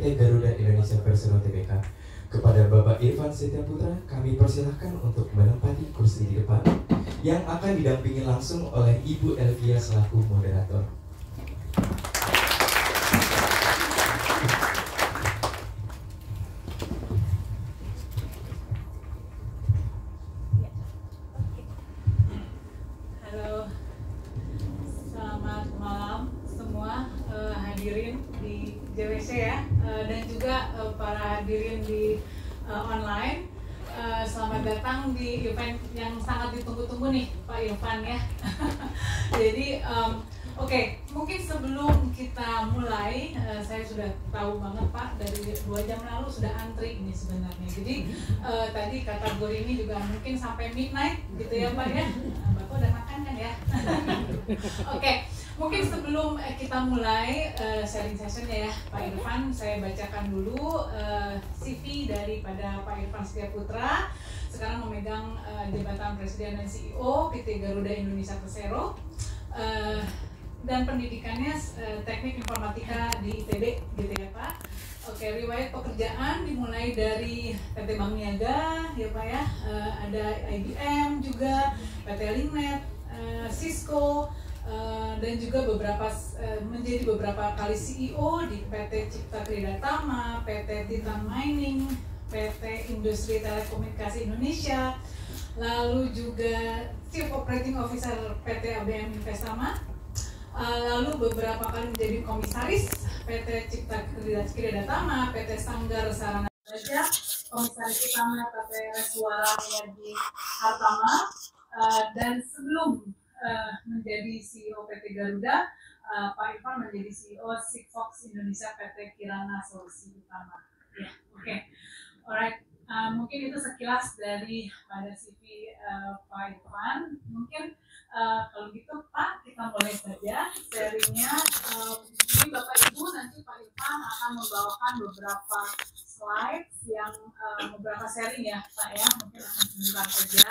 PT Garuda Indonesia Persero Tbk. Kepada Bapak Irfan Setiaputra, kami persilahkan untuk menempati kursi di depan yang akan didampingi langsung oleh Ibu Elvia selaku moderator. Halo, selamat malam semua hadirin di JWC ya, dan juga para hadirin di online. Selamat datang di event yang sangat ditunggu-tunggu nih Pak Irfan ya. Jadi oke, mungkin sebelum kita mulai, saya sudah tahu banget Pak, dari 2 jam lalu sudah antri ini sebenarnya. Jadi tadi kategori ini juga mungkin sampai midnight gitu ya Pak ya. Bapak udah makan kan ya? Oke, mungkin sebelum kita mulai sharing sessionnya ya Pak Irfan, saya bacakan dulu CV daripada Pak Irfan Setiaputra. Sekarang memegang jabatan Presiden dan CEO PT Garuda Indonesia Persero, dan pendidikannya Teknik Informatika di ITB gitu ya Pak. Oke, riwayat pekerjaan dimulai dari PT Bank Niaga ya Pak ya, ada IBM juga, PT Linet, Cisco, dan juga menjadi beberapa kali CEO di PT Cipta Kridatama, PT Titan Mining, PT Industri Telekomunikasi Indonesia, lalu juga Chief Operating Officer PT ABM Investama, lalu beberapa kali menjadi komisaris PT Cipta Kridatama, PT Sanggar Sarana Raja, komisaris utama PT Suara Energi Hartama, dan sebelum menjadi CEO PT Garuda, Pak Irfan menjadi CEO Sigfox Indonesia PT Kirana Solusi Utama. Ya, oke. Alright, mungkin itu sekilas dari pada CV Pak Irfan. Mungkin kalau gitu Pak, kita mulai saja sharingnya. Jadi Bapak Ibu, nanti Pak Irfan akan membawakan beberapa slides yang beberapa sharing ya Pak ya, mungkin akan sebentar saja.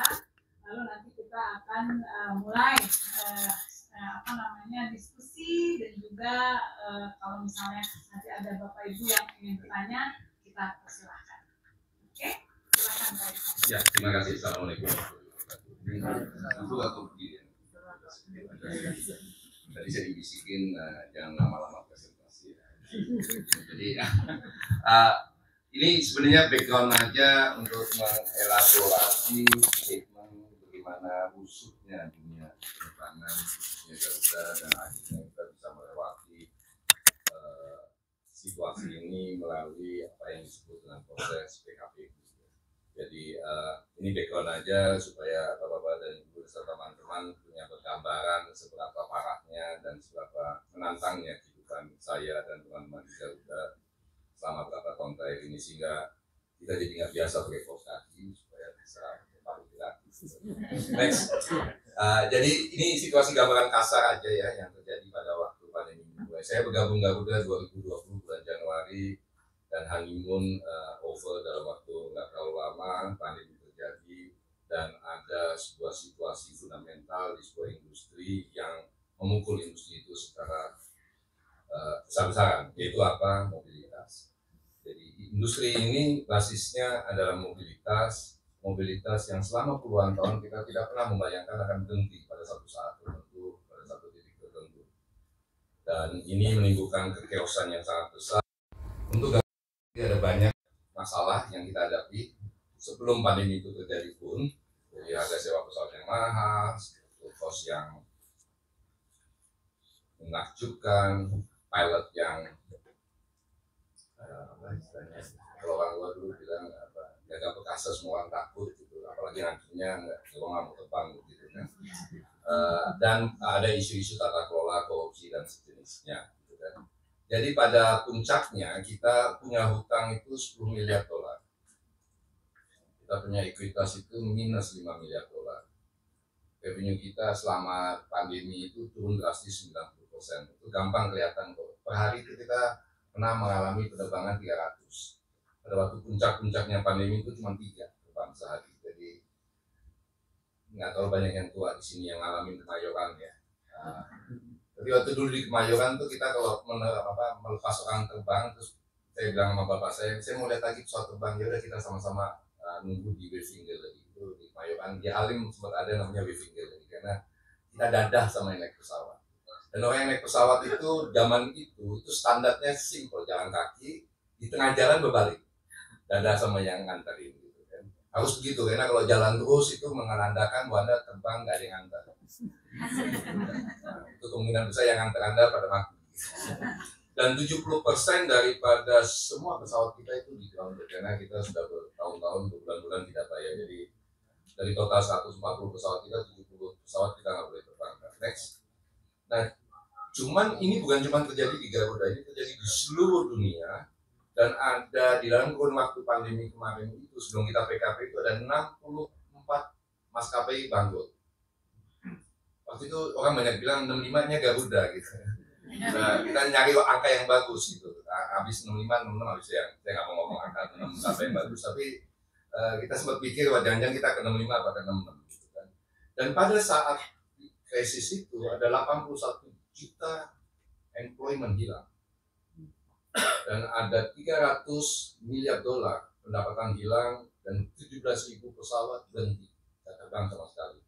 Lalu nanti kita akan mulai diskusi, dan juga kalau misalnya nanti ada Bapak Ibu yang ingin bertanya, kita persilahkan. Oke, silakan Pak Irfan. Ya, terima kasih. Assalamualaikum. Itu aku begini. Tadi saya dibisikin jangan lama-lama presentasi. Jadi ini sebenarnya background aja untuk mengelaborasi statement bagaimana busuknya dunia penerbangan, dunia Garuda, dan akhirnya kita bisa melewati situasi ini melalui apa yang disebut dengan proses PKP. Jadi ini background aja supaya bapak-bapak dan ibu serta teman-teman punya gambaran seberapa parahnya dan seberapa menantangnya kehidupan saya dan teman-teman di Garuda selama beberapa tahun terakhir ini, sehingga kita jadi nggak biasa pakai kaos kaki supaya bisa pakai kaki. Next. Jadi ini situasi gambaran kasar aja ya yang terjadi pada waktu pandemi dimulai. Saya bergabung Garuda 2020 bulan Januari, dan honeymoon over dalam waktu nggak terlalu lama, pandemi terjadi, dan ada sebuah situasi fundamental di sebuah industri yang memukul industri itu secara besar-besaran, yaitu apa? Mobilitas. Jadi industri ini basisnya adalah mobilitas yang selama puluhan tahun kita tidak pernah membayangkan akan berhenti pada satu saat tertentu, pada satu titik tertentu. Dan ini menimbulkan kekeosan yang sangat besar. Untuk ada banyak masalah yang kita hadapi sebelum pandemi itu terjadi pun. Jadi ada sewa pesawat yang mahal, kos yang menakjubkan, pilot yang kalau orang luar dulu bilang jaga perkasa semua orang takut gitu, apalagi nantinya nggak mau terbang gitu kan. Dan ada isu-isu tata kelola, korupsi dan sejenisnya gitu kan. Jadi pada puncaknya kita punya hutang itu 10 miliar dolar. Kita punya ekuitas itu minus 5 miliar dolar. Revenue kita selama pandemi itu turun drastis 90%. Itu gampang kelihatan kok. Per hari itu kita pernah mengalami penerbangan 300. Pada waktu puncak-puncaknya pandemi itu cuma 3 terbang sehari. Jadi nggak terlalu banyak yang tua di sini yang ngalamin kemayoran ya. Tapi waktu dulu di Kemayoran tuh kita kalau melepas orang terbang terus saya bilang sama bapak saya mau lihat lagi pesawat terbang. Ya udah kita sama-sama nunggu di waving gallery itu di Mayoran. Di Halim sempat ada namanya waving gallery karena kita dadah sama yang naik pesawat. Dan orang yang naik pesawat itu zaman itu standarnya simple, jalan kaki di tengah jalan berbalik, dadah sama yang nganterin gitu kan. Harus begitu karena kalau jalan terus itu menandakan bahwa Anda terbang nggak ada yang nganter. Nah, itu kemungkinan besar yang nganter Anda pada mati. Dan 70% daripada semua pesawat kita itu di ground karena kita sudah bertahun-tahun, berbulan-bulan tidak bayar. Jadi dari total 140 pesawat kita, 70 pesawat kita nggak boleh terbang. Next. Nah, cuman ini bukan cuma terjadi di Garuda, ini terjadi di seluruh dunia. Dan ada di dalam kurun waktu pandemi kemarin itu, sebelum kita PKP itu ada 64 maskapai bangkrut. Waktu itu orang banyak bilang 65-nya Garuda gitu. Nah, kita nyari angka yang bagus gitu. Habis 65, 66 habis ya. Saya nggak mau ngomong angka 65 yang bagus, tapi kita sempat pikir wah jangan-jangan kita ke 65 atau ke 66 gitu kan. Dan pada saat krisis itu ada 81 juta employment hilang dan ada 300 miliar dolar pendapatan hilang dan 17.000 pesawat berhenti tidak terbang sama sekali.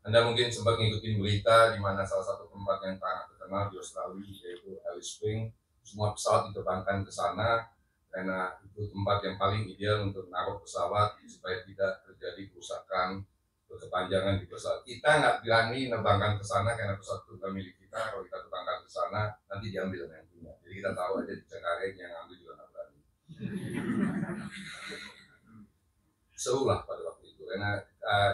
Anda mungkin sempat ngikutin berita di mana salah satu tempat yang sangat terkenal di Australia yaitu Alice Springs, semua pesawat diterbangkan ke sana karena itu tempat yang paling ideal untuk naruh pesawat supaya tidak terjadi kerusakan berkepanjangan di pesawat. Kita nggak berani nerbangkan ke sana karena pesawat itu bukan milik kita. Kalau kita terbangkan ke sana nanti diambil yang punya. Jadi kita tahu aja di Cengkareng yang ambil juga nggak berani. Seru lah pada waktu itu karena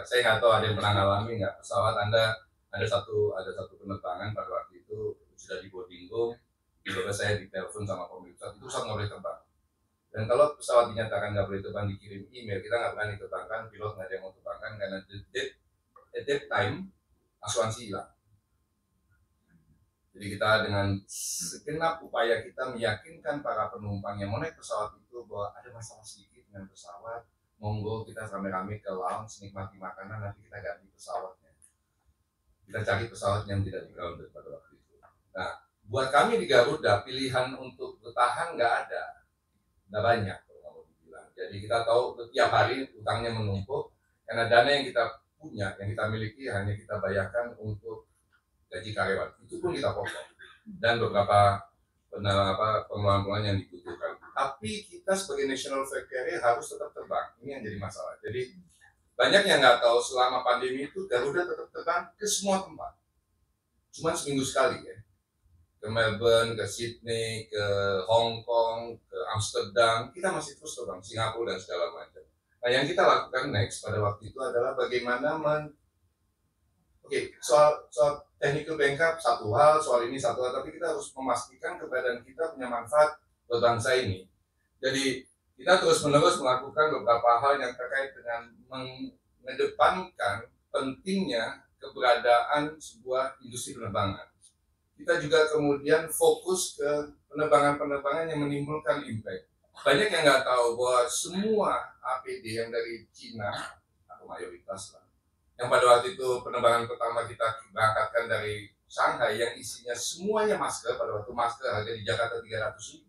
saya nggak tahu ada yang pernah ngalami nggak pesawat Anda ada satu penerbangan pada waktu itu sudah di boarding room, tiba-tiba saya ditelepon sama pemilik pesawat itu pesawat nggak boleh terbang. Dan kalau pesawat dinyatakan nggak boleh terbang, dikirim email, kita nggak berani terbangkan, pilot nggak ada yang mau terbangkan karena at that time asuransi hilang. Jadi kita dengan segenap upaya kita meyakinkan para penumpang yang mau naik pesawat itu bahwa ada masalah sedikit dengan pesawat, monggo kita rame-rame ke lounge, nikmati makanan, nanti kita ganti pesawatnya. Kita cari pesawat yang tidak di-grounded pada waktu itu. Nah, buat kami di Garuda, pilihan untuk bertahan nggak ada. Nggak banyak kalau kamu bilang. Jadi kita tahu tiap hari utangnya menumpuk karena dana yang kita punya, yang kita miliki hanya kita bayarkan untuk gaji karyawan. Itu pun kita potong dan beberapa pengeluaran yang dibutuhkan. Tapi kita sebagai national flag carrier harus tetap terbang. Ini yang jadi masalah. Jadi banyak yang nggak tahu selama pandemi itu Garuda tetap terbang ke semua tempat. Cuma seminggu sekali ya. Ke Melbourne, ke Sydney, ke Hong Kong, ke Amsterdam, kita masih terus terbang, Singapura dan segala macam. Nah yang kita lakukan next pada waktu itu adalah bagaimana soal technical backup satu hal, soal ini satu hal, tapi kita harus memastikan keberadaan kita punya manfaat buat bangsa ini. Jadi kita terus menerus melakukan beberapa hal yang terkait dengan mengedepankan pentingnya keberadaan sebuah industri penerbangan. Kita juga kemudian fokus ke penerbangan-penerbangan yang menimbulkan impact. Banyak yang nggak tahu bahwa semua APD yang dari Cina, atau mayoritas lah, yang pada waktu itu penerbangan pertama kita berangkatkan dari Shanghai yang isinya semuanya masker, pada waktu masker harga di Jakarta 300.000,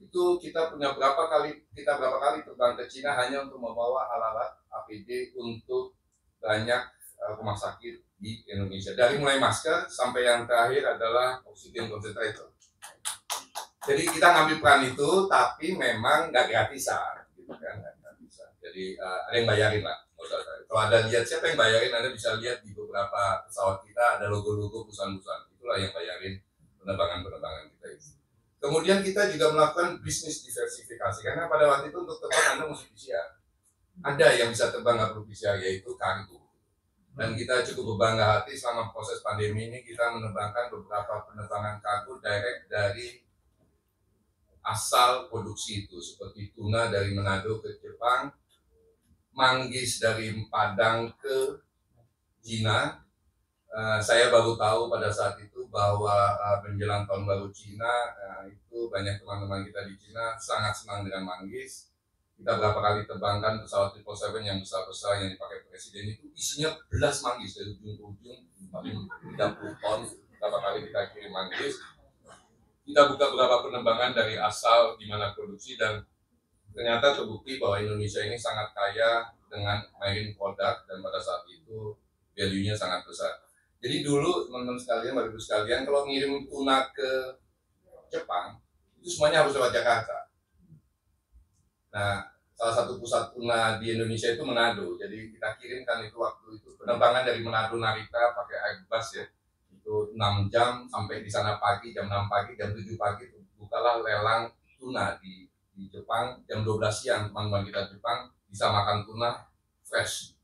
itu kita berapa kali terbang ke Cina hanya untuk membawa alat-alat APD untuk banyak rumah sakit di Indonesia. Dari mulai masker sampai yang terakhir adalah oksigen concentrator. Jadi kita ngambil peran itu, tapi memang nggak gratisan, gitu kan? Nggak gratisan. Jadi ada yang bayarin lah. Kalau ada lihat siapa yang bayarin, Anda bisa lihat di beberapa pesawat kita ada logo-logo perusahaan-perusahaan. Itulah yang bayarin penerbangan-penerbangan kita itu. Kemudian kita juga melakukan bisnis diversifikasi karena pada waktu itu untuk terbang Anda mesti PCR. Ada yang bisa terbang nggak perlu PCR, yaitu kargo. Dan kita cukup berbangga hati selama proses pandemi ini kita menerbangkan beberapa penerbangan kargo direct dari asal produksi itu, seperti tuna dari Manado ke Jepang, manggis dari Padang ke Cina. Saya baru tahu pada saat itu bahwa menjelang tahun baru Cina itu banyak teman-teman kita di Cina sangat senang dengan manggis. Kita berapa kali terbangkan pesawat 777 yang besar-besar yang dipakai presiden itu isinya belas manggis dari ujung ke ujung, paling 30 ton. Berapa kali kita kirim manggis. kita buka beberapa penerbangan dari asal di mana produksi, dan ternyata terbukti bahwa Indonesia ini sangat kaya dengan marine product, dan pada saat itu value-nya sangat besar. Jadi dulu teman-teman sekalian, Bapak Ibu sekalian, kalau ngirim tuna ke Jepang, itu semuanya harus lewat Jakarta. Nah, salah satu pusat tuna di Indonesia itu Manado. Jadi kita kirimkan itu waktu itu penerbangan dari Manado Narita pakai Airbus ya. Itu 6 jam sampai di sana pagi, jam 6 pagi, jam 7 pagi itu bukalah lelang tuna di Jepang. Jam 12 siang teman-teman kita Jepang bisa makan tuna fresh.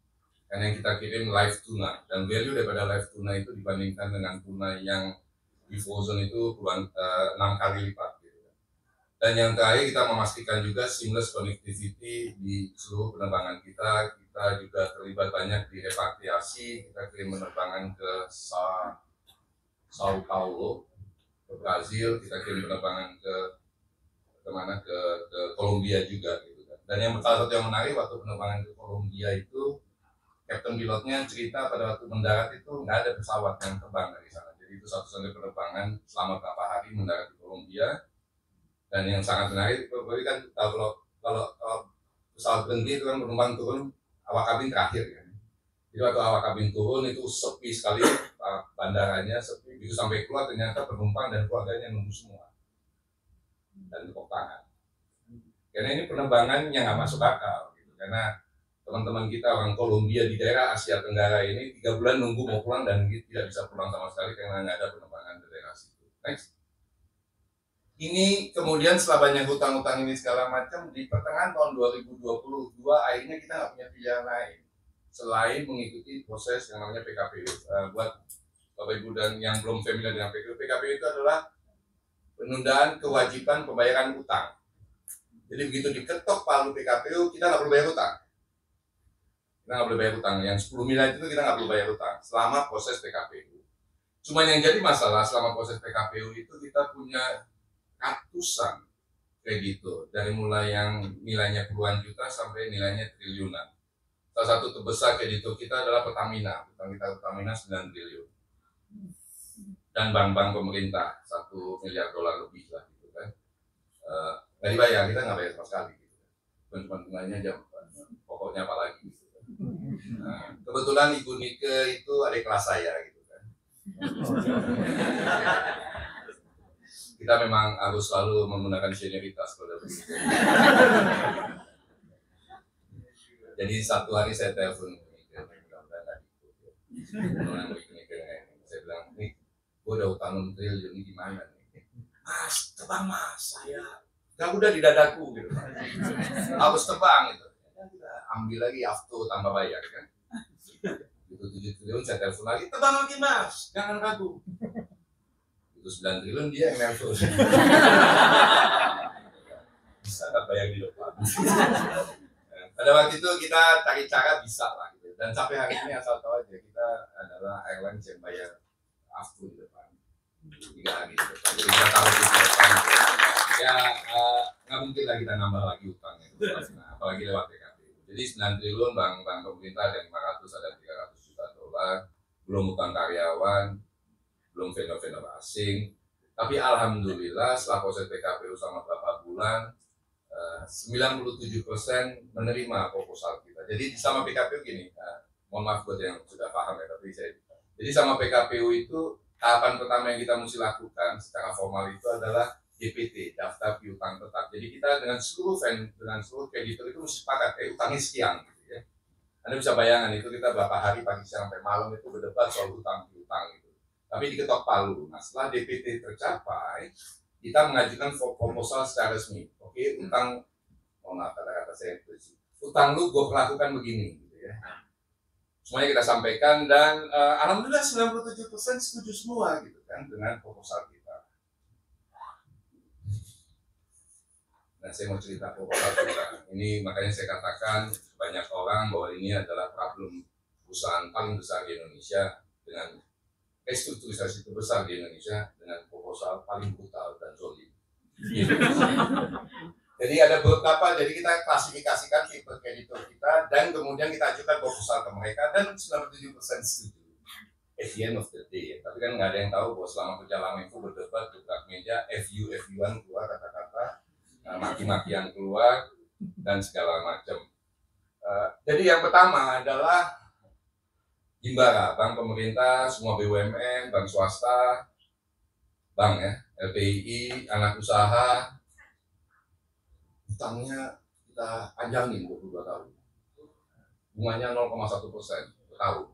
Karena yang kita kirim live tuna, dan value daripada live tuna itu dibandingkan dengan tuna yang di frozen itu 6 kali lipat gitu. Dan yang terakhir kita memastikan juga seamless connectivity di seluruh penerbangan kita. Kita juga terlibat banyak di repatriasi. Kita kirim penerbangan ke Sao Paulo, ke Brazil. Kita kirim penerbangan ke Kolombia juga gitu kan. Dan yang salah satu yang menarik waktu penerbangan ke Kolombia itu, Captain pilotnya cerita pada waktu mendarat itu nggak ada pesawat yang terbang dari sana. Jadi itu satu-satunya penerbangan selama beberapa hari mendarat di Kolombia. Dan yang sangat menarik, kan kalau pesawat berhenti itu kan penumpang turun, awak kabin terakhir kan. Jadi waktu awak kabin turun itu sepi sekali, bandaranya sepi. Itu sampai keluar ternyata penumpang dan keluarganya nunggu semua. Dan tepuk tangan. Karena ini penerbangan yang nggak masuk akal gitu. Karena teman-teman kita orang Kolombia di daerah Asia Tenggara ini 3 bulan nunggu mau pulang dan tidak bisa pulang sama sekali karena nggak ada penerbangan ke daerah situ. Next. Ini kemudian setelah banyak hutang-hutang ini segala macam, di pertengahan tahun 2022 akhirnya kita nggak punya pilihan lain selain mengikuti proses yang namanya PKPU. Buat Bapak Ibu dan yang belum familiar dengan PKPU, PKPU itu adalah penundaan kewajiban pembayaran utang. Jadi begitu diketok palu PKPU, kita nggak perlu bayar utang. Kita nggak boleh bayar utang. Yang 10 miliar itu kita nggak perlu bayar utang selama proses PKPU. Cuma yang jadi masalah selama proses PKPU itu kita punya ratusan kreditur, dari mulai yang nilainya puluhan juta sampai nilainya triliunan. Salah satu terbesar kreditur kita adalah Pertamina. Utang kita Pertamina 9 triliun. Dan bank-bank pemerintah 1 miliar dolar lebih lah gitu kan. Nggak dibayar, kita nggak bayar sama sekali gitu. Cuma bunganya jam, pokoknya apa lagi gitu. Nah, kebetulan Ibu Nike itu adik kelas saya gitu kan. Kita memang harus selalu menggunakan senioritas pada begitu. Jadi satu hari saya telepon Nike, mudah-mudahan nggak ikut. Saya bilang, nih, gue udah utang triliun ini gimana nih? Mas, tebang mas, saya nggak udah di dadaku gitu. Harus tebang gitu. Ambil lagi afto tambah bayar kan. Itu 7 triliun saya telepon lagi, tebang lagi mas, jangan ragu. Itu 9 triliun dia yang nelfon. Bisa nggak bayar di depan. Pada waktu itu kita cari cara bisa lah gitu. Dan sampai hari ini asal tahu aja kita adalah airline yang bayar afto di depan. 3 hari di depan. Jadi kita tahu di depan. Ya nggak mungkin lah kita nambah lagi utangnya. Nah, apalagi lewat PKPU. Jadi 9 triliun bank pemerintah ada 500, ada 300 juta dolar. Belum utang karyawan, belum vendor-vendor asing. Tapi alhamdulillah setelah proses PKPU selama beberapa bulan, 97% menerima proposal kita. Jadi sama PKPU gini, mohon maaf buat yang sudah paham ya, tapi jadi sama PKPU itu tahapan pertama yang kita mesti lakukan secara formal itu adalah DPT, daftar piutang tetap. Jadi kita dengan seluruh kreditor itu mesti sepakat, utangnya sekian gitu ya. Anda bisa bayangkan itu kita berapa hari pagi siang sampai malam itu berdebat soal utang piutang gitu. Tapi diketok palu. Nah setelah DPT tercapai, kita mengajukan proposal secara resmi. Oke, utang, mohon maaf kata-kata saya itu, utang lu gue perlakukan begini, gitu ya. Semuanya kita sampaikan dan alhamdulillah 97% setuju semua, gitu kan, dengan proposal kita. Nah, saya mau cerita proposal kita. Ini makanya saya katakan banyak orang bahwa ini adalah problem perusahaan paling besar di Indonesia dengan restrukturisasi terbesar di Indonesia dengan proposal paling brutal dan zolim. Jadi ada beberapa, jadi kita klasifikasikan tipe kreditor kita dan kemudian kita ajukan proposal ke mereka dan 97% setuju. At the end of the day, tapi kan nggak ada yang tahu bahwa selama perjalanan itu berdebat, meja, FU-an keluar kata-kata, maki-makian keluar, dan segala macam. Jadi yang pertama adalah Himbara, bank pemerintah, semua BUMN, bank swasta, bank ya, LPI, anak usaha, utangnya kita panjangin 22 tahun. Bunganya 0,1% per tahun.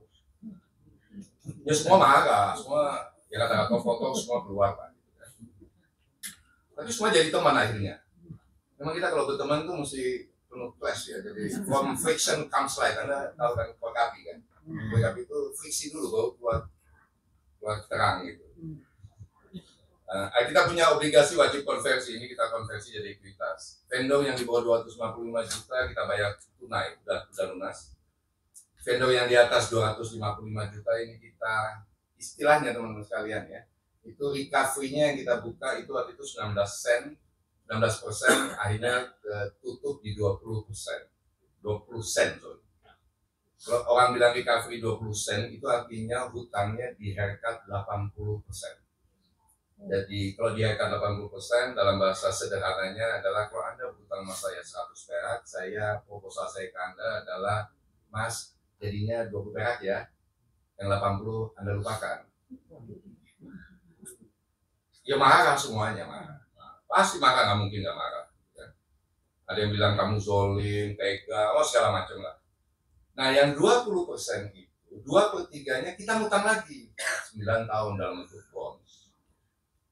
Ya semua marah, semua ya kata-kata foto semua keluar Pak. Tapi semua jadi teman akhirnya. Memang kita kalau berteman tuh mesti penuh clash ya. Jadi from friction comes light. Anda tahu kan PKP kan? PKP itu friksi dulu baru keluar terang gitu. Kita punya obligasi wajib konversi, ini kita konversi jadi ekuitas. Vendor yang di bawah 255 juta kita bayar tunai, udah lunas. Vendor yang di atas 255 juta ini kita, istilahnya teman-teman sekalian ya, itu recovery-nya yang kita buka itu waktu itu 19%, akhirnya tutup di 20%. 20 sen, sorry. Kalau orang bilang recovery 20 sen, itu artinya hutangnya di haircut 80%. Jadi kalau di haircut 80%, dalam bahasa sederhananya adalah kalau Anda berhutang sama saya 100 perak, proposal saya ke Anda adalah, Mas, jadinya 20 perak ya, yang 80 Anda lupakan. Ya marah semuanya, marah. Pasti marah, nggak mungkin nggak marah. Ada yang bilang kamu zolim, tega, segala macam lah. Nah yang 20% itu, 2/3-nya kita ngutang lagi 9 tahun dalam bentuk bonds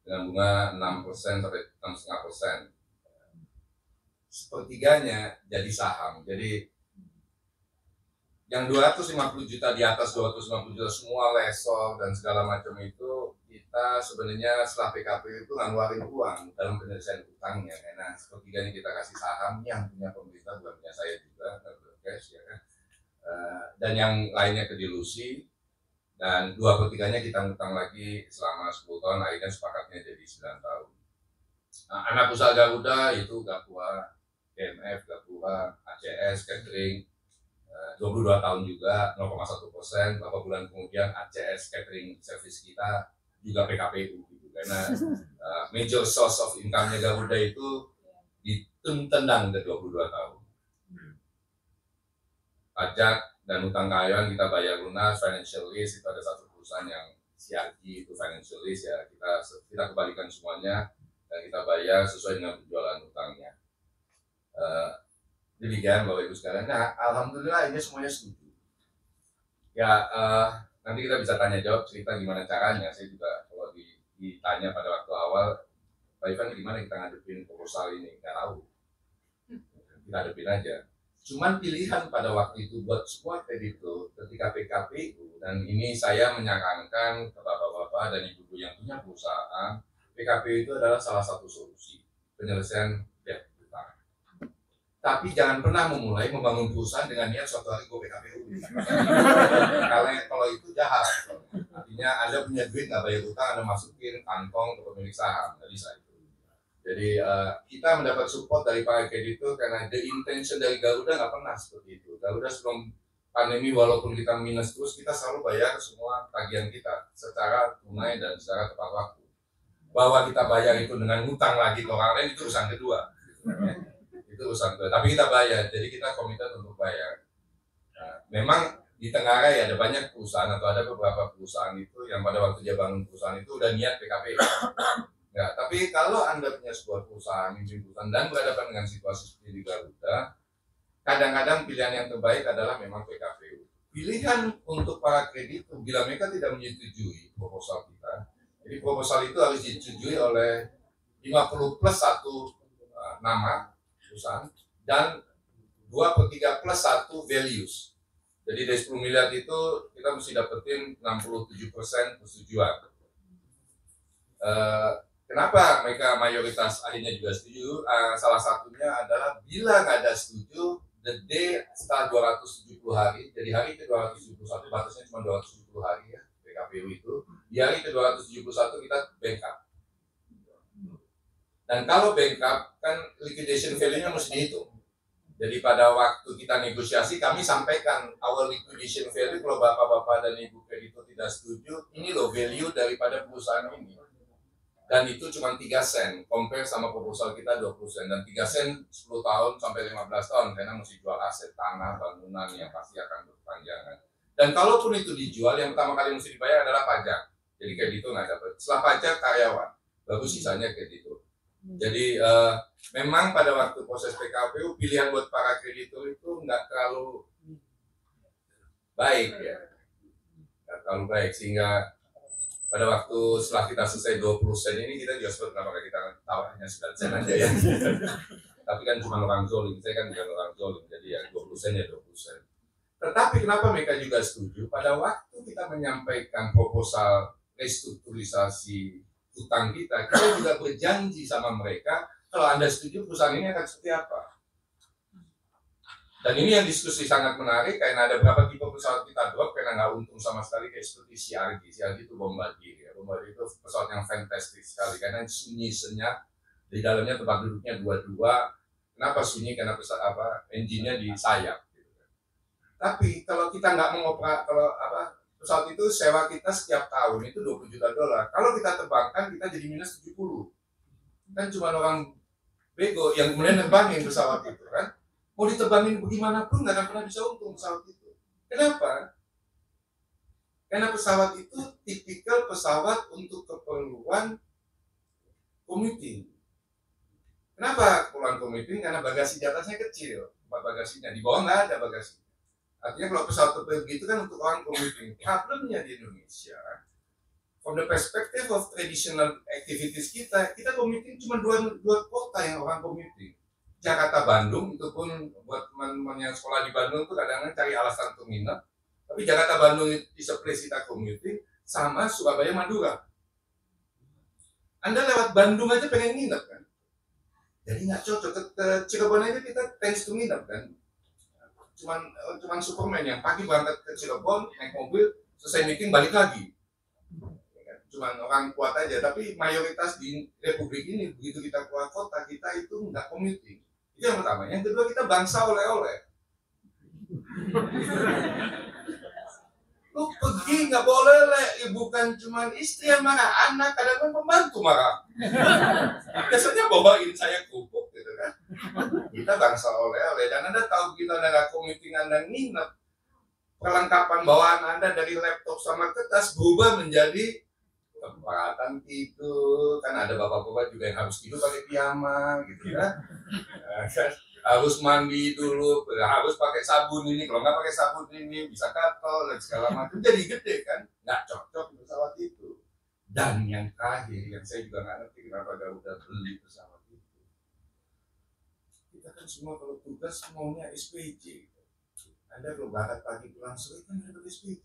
dengan bunga 6% sampai 6,5%. Sepertiganya jadi saham. Jadi yang 250 juta di atas 250 juta semua lesor dan segala macam itu, kita sebenarnya setelah PKP itu ngeluarin uang dalam penyelesaian utangnya, karena sepertiganya kita kasih saham yang punya pemerintah, bukan punya saya juga, cash ya kan. Dan yang lainnya ke dilusi, dan 2/3-nya kita ngutang lagi selama 10 tahun, akhirnya sepakatnya jadi 9 tahun. Nah, anak usaha Garuda itu Gapua, DMF, Gapua, ACS, Catering, 22 tahun juga, 0,1%, beberapa bulan kemudian ACS Catering Service kita juga PKPU gitu, karena major source of income-nya Garuda itu ditendang ke 22 tahun. Pajak dan utang karyawan kita bayar lunas, financial lease itu ada satu perusahaan yang CRG itu financial lease ya, kita kembalikan semuanya dan kita bayar sesuai dengan penjualan utangnya. Demikian Bapak Ibu sekalian. Nah, alhamdulillah ini semuanya setuju. Ya, nanti kita bisa tanya jawab cerita gimana caranya. Saya juga kalau ditanya pada waktu awal, Pak Ivan gimana kita ngadepin proposal ini, nggak tahu. Kita hadepin aja. Cuman pilihan pada waktu itu buat semua kreditur ketika PKPU, dan ini saya menyarankan ke bapak-bapak dan ibu-ibu yang punya perusahaan, PKPU itu adalah salah satu solusi penyelesaian debt utang. Tapi jangan pernah memulai membangun perusahaan dengan niat suatu hari gue PKPU. Kalau itu jahat. Artinya Anda punya duit nggak bayar utang, Anda masukin kantong ke pemilik saham, nggak bisa itu. Jadi kita mendapat support dari para kreditur karena the intention dari Garuda nggak pernah seperti itu. Garuda sebelum pandemi walaupun kita minus terus, kita selalu bayar semua tagihan kita secara tunai dan secara tepat waktu. Bahwa kita bayar itu dengan hutang lagi ke orang lain itu urusan kedua. Itu urusan kedua. Tapi kita bayar, jadi kita komitmen untuk bayar. Nah, memang di Tenggarai ada banyak perusahaan atau ada beberapa perusahaan itu yang pada waktu dia bangun perusahaan itu udah niat PKP. Ya, tapi kalau Anda punya sebuah perusahaan, mimpin perusahaan dan berhadapan dengan situasi seperti di Garuda, kadang-kadang pilihan yang terbaik adalah memang PKPU. Pilihan untuk para kreditur, bila mereka tidak menyetujui proposal kita, jadi proposal itu harus disetujui oleh 50 plus 1 nama perusahaan dan 2/3 plus 1 values. Jadi dari 10 miliar itu kita mesti dapetin 67% persetujuan. Kenapa mereka mayoritas akhirnya juga setuju? Salah satunya adalah bila nggak ada setuju, the day setelah 270 hari, jadi hari ke-271, batasnya cuma 270 hari ya, PKPU itu, di hari ke-271 kita backup. Dan kalau backup, kan liquidation value-nya mesti dihitung. Jadi pada waktu kita negosiasi, kami sampaikan our liquidation value, kalau bapak-bapak dan ibu kreditur tidak setuju, ini loh value daripada perusahaan ini. Dan itu cuma 3 sen, compare sama proposal kita 20 sen. Dan 3 sen 10 tahun sampai 15 tahun, karena mesti jual aset tanah, bangunan yang pasti akan berkepanjangan. Dan kalaupun itu dijual, yang pertama kali mesti dibayar adalah pajak. Jadi kayak gitu nggak dapat. Setelah pajak karyawan, baru sisanya kayak gitu. Jadi memang pada waktu proses PKPU, pilihan buat para kreditur itu nggak terlalu baik ya. Nggak terlalu baik, sehingga pada waktu setelah kita selesai 20 sen ini, kita juga sebut kenapa kita tawarnya 9 sen aja ya. Tapi kan cuma orang zolim, saya kan bukan orang zolim, jadi ya 20 sen ya 20 sen. Tetapi kenapa mereka juga setuju? Pada waktu kita menyampaikan proposal restrukturisasi utang kita juga berjanji sama mereka, kalau Anda setuju perusahaan ini akan seperti apa. Dan ini yang diskusi sangat menarik, karena ada beberapa tipe pesawat kita drop karena nggak untung sama sekali, kayak seperti CRJ. CRJ itu Bombardier ya. Bombardier itu pesawat yang fantastis sekali, karena sunyi senyap, di dalamnya tempat duduknya dua-dua. Kenapa sunyi? Karena pesawat engine-nya di sayap. Gitu. Tapi kalau kita nggak mengoperasi, pesawat itu sewa kita setiap tahun itu $20 juta. Kalau kita terbangkan, kita jadi minus 70. Kan cuma orang bego yang kemudian nerbangin pesawat itu kan. Mau ditebangin bagaimanapun nggak akan pernah bisa untung pesawat itu. Kenapa? Karena pesawat itu tipikal pesawat untuk keperluan commuting. Kenapa keperluan commuting? Karena bagasi di atasnya kecil, bagasinya di bawah nggak ada bagasi. Artinya kalau pesawat begitu kan untuk orang commuting. Problemnya di Indonesia, from the perspective of traditional activities kita commuting cuma dua kota yang orang commuting. Jakarta Bandung, itu pun buat teman-teman yang sekolah di Bandung tuh kadang-kadang cari alasan untuk nginep. Tapi Jakarta Bandung is a place kita commuting, sama Surabaya Madura. Anda lewat Bandung aja pengen nginep kan? Jadi nggak cocok, ke Cirebon aja kita tends to nginep kan? Cuman Superman yang pagi berangkat ke Cirebon, naik mobil, selesai meeting balik lagi. Cuman orang kuat aja, tapi mayoritas di Republik ini, begitu kita keluar kota, kita itu nggak commuting. Itu yang pertama. Yang kedua, kita bangsa oleh-oleh. Lu pergi nggak boleh bukan cuma istri yang marah, anak, kadang-kadang pembantu marah. Biasanya bawain saya kerupuk gitu kan. Kita bangsa oleh-oleh, dan Anda tahu kita nggak commuting, Anda nginep, perlengkapan bawaan Anda dari laptop sama kertas berubah menjadi tempat tidur. Kan ada bapak-bapak juga yang harus tidur pakai piyama gitu kan. Harus mandi dulu, harus pakai sabun ini, kalau nggak pakai sabun ini bisa gatal dan segala macam, jadi gede kan, nggak cocok pesawat itu. Dan yang terakhir, yang saya juga nggak ngerti kenapa Garuda beli pesawat itu. Kita kan semua kalau tugas maunya SPJ. Anda kalau berangkat pagi pulang sore kan dapat SPJ.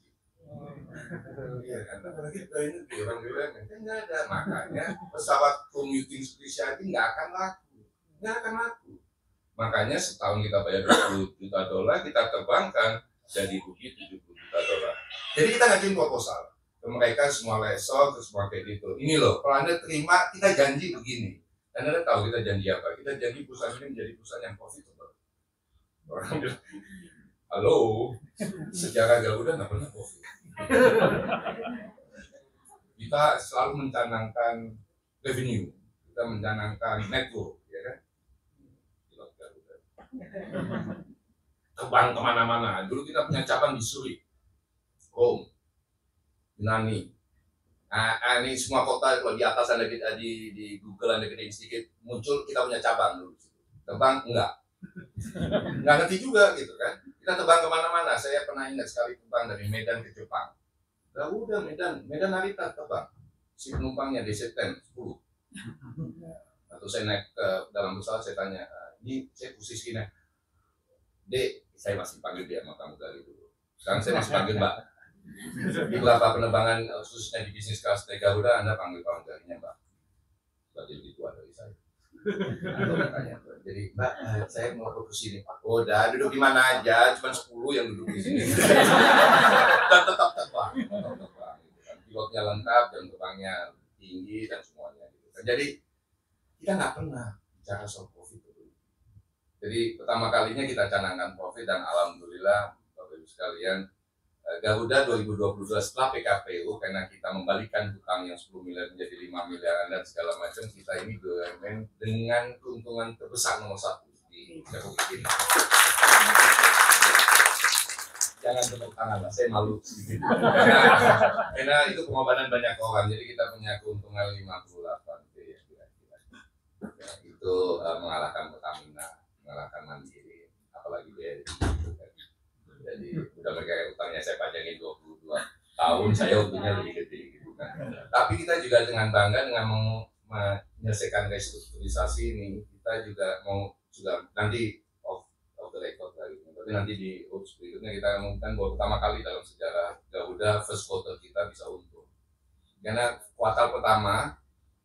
Iya kan, apalagi ini orang bilang kan nggak ada, makanya pesawat commuting seperti Syadi nggak akan laku. Makanya setahun kita bayar $20 juta, kita terbangkan jadi rugi $70 juta. Jadi kita ngajuin proposal ke mereka, semua lesor, ke semua kreditur. Ini loh, kalau Anda terima, kita janji begini. Dan Anda tahu kita janji apa? Kita janji perusahaan ini menjadi perusahaan yang profitable. Orang bilang, halo, sejarah Garuda nggak pernah profit. Kita selalu mencanangkan revenue, kita mencanangkan network, ya kan? Terbang kemana-mana. Dulu kita punya cabang di Zurich, Rome, Yunani. Ini semua kota kalau di atas Anda di Google Anda ketik sedikit muncul, kita punya cabang dulu. Terbang enggak ngerti juga gitu kan. Kita terbang kemana-mana. Saya pernah ingat sekali terbang dari Medan ke Jepang. Nah, udah Medan Narita terbang. Si penumpangnya DC-10 10. Atau saya naik ke dalam pesawat, saya tanya, ini saya posisi gini, Dek, saya masih panggil dia sama kamu dari dulu. Sekarang saya masih panggil Mbak. Di beberapa penerbangan khususnya di bisnis kelas Garuda, Anda panggil pramugarinya Mbak. Berarti lebih tua dari saya. Jadi Mbak, saya mau ke sini. Oh, udah duduk di mana aja, cuma 10 yang duduk di sini. Dan tetap terbang. Pilotnya lengkap, jam terbangnya tinggi dan semuanya. Jadi kita nggak pernah bicara soal profit. Jadi pertama kalinya kita canangkan profit, dan alhamdulillah Bapak Ibu sekalian, Garuda 2022 setelah PKPU, karena kita membalikan hutang yang 10 miliar menjadi 5 miliar dan segala macam, kita ini BUMN dengan keuntungan terbesar nomor 1 di Republik ini. Jangan tepuk tangan lah, saya malu sedikit. Karena itu pengorbanan banyak orang, jadi kita punya keuntungan 58 T ya, kira-kira. Ya, itu mengalahkan Pertamina, mengalahkan Mandiri, apalagi BRI. Jadi udah mereka utangnya saya pajangin 22 tahun, saya untungnya lebih gede gitu kan. Tapi kita juga dengan bangga dengan menyelesaikan restrukturisasi ini, kita juga mau nanti off the record lagi. Tapi nanti di ups berikutnya kita umumkan bahwa pertama kali dalam sejarah Garuda first quarter kita bisa untung. Karena kuartal pertama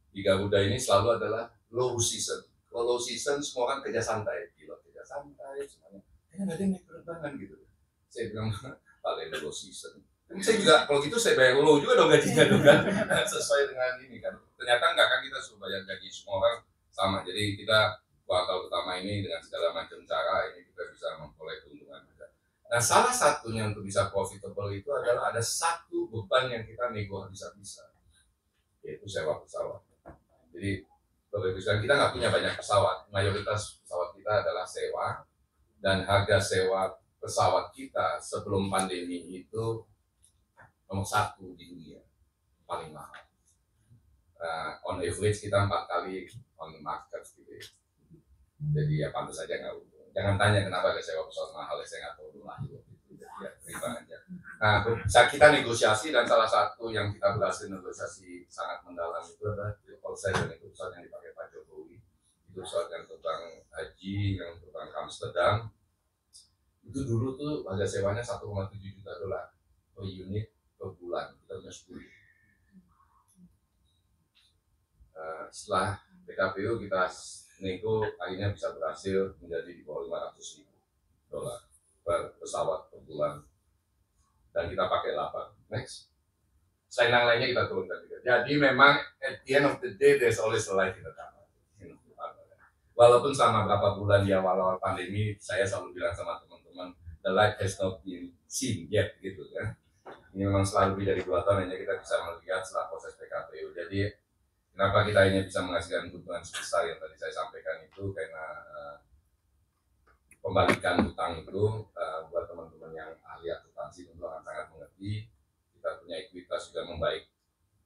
di Garuda ini selalu adalah low season. Kalau low season semua orang kerja santai, kerja santai semuanya. Nggak ada yang naik penerbangan gitu. Saya bilang paling low season. Tapi saya juga kalau gitu saya bayar low juga dong gajinya dong kan, sesuai dengan ini kan. Ternyata enggak kan, kita suruh bayar gaji semua orang sama. Jadi kita kuartal pertama ini dengan segala macam cara ini kita bisa memperoleh keuntungan juga. Nah, salah satunya untuk bisa profitable itu adalah ada satu beban yang kita nego bisa-bisa, yaitu sewa pesawat. Jadi kita nggak punya banyak pesawat, mayoritas pesawat kita adalah sewa, dan harga sewa pesawat kita sebelum pandemi itu nomor 1 di dunia, paling mahal. On average kita 4 kali on market gitu ya. Jadi ya pantas saja nggak untung. Jangan tanya kenapa ada sewa pesawat mahal, saya nggak tahu dulu lah. Ya, terima aja. Nah, kita negosiasi, dan salah satu yang kita berhasil negosiasi sangat mendalam itu adalah Triple itu pesawat yang dipakai Pak Jokowi. Itu pesawat yang terbang haji, yang terbang ke Amsterdam. Itu dulu tuh harga sewanya 1,7 juta dolar per unit per bulan, kita punya 10. Setelah PKPU kita nego akhirnya bisa berhasil menjadi di bawah 500.000 dolar per pesawat per bulan, dan kita pakai 8. Next, slide yang lainnya kita turunkan juga. Jadi memang at the end of the day there's always a light in the tunnel. Walaupun selama berapa bulan di awal-awal pandemi saya selalu bilang sama teman-teman, the light has not been seen yet gitu kan. Ini memang selalu lebih dari 2 tahun hanya kita bisa melihat setelah proses PKPU. Jadi kenapa kita hanya bisa menghasilkan keuntungan sebesar yang tadi saya sampaikan itu karena pembalikan hutang itu buat teman-teman yang ahli akuntansi tentu akan sangat mengerti. Kita punya ekuitas juga membaik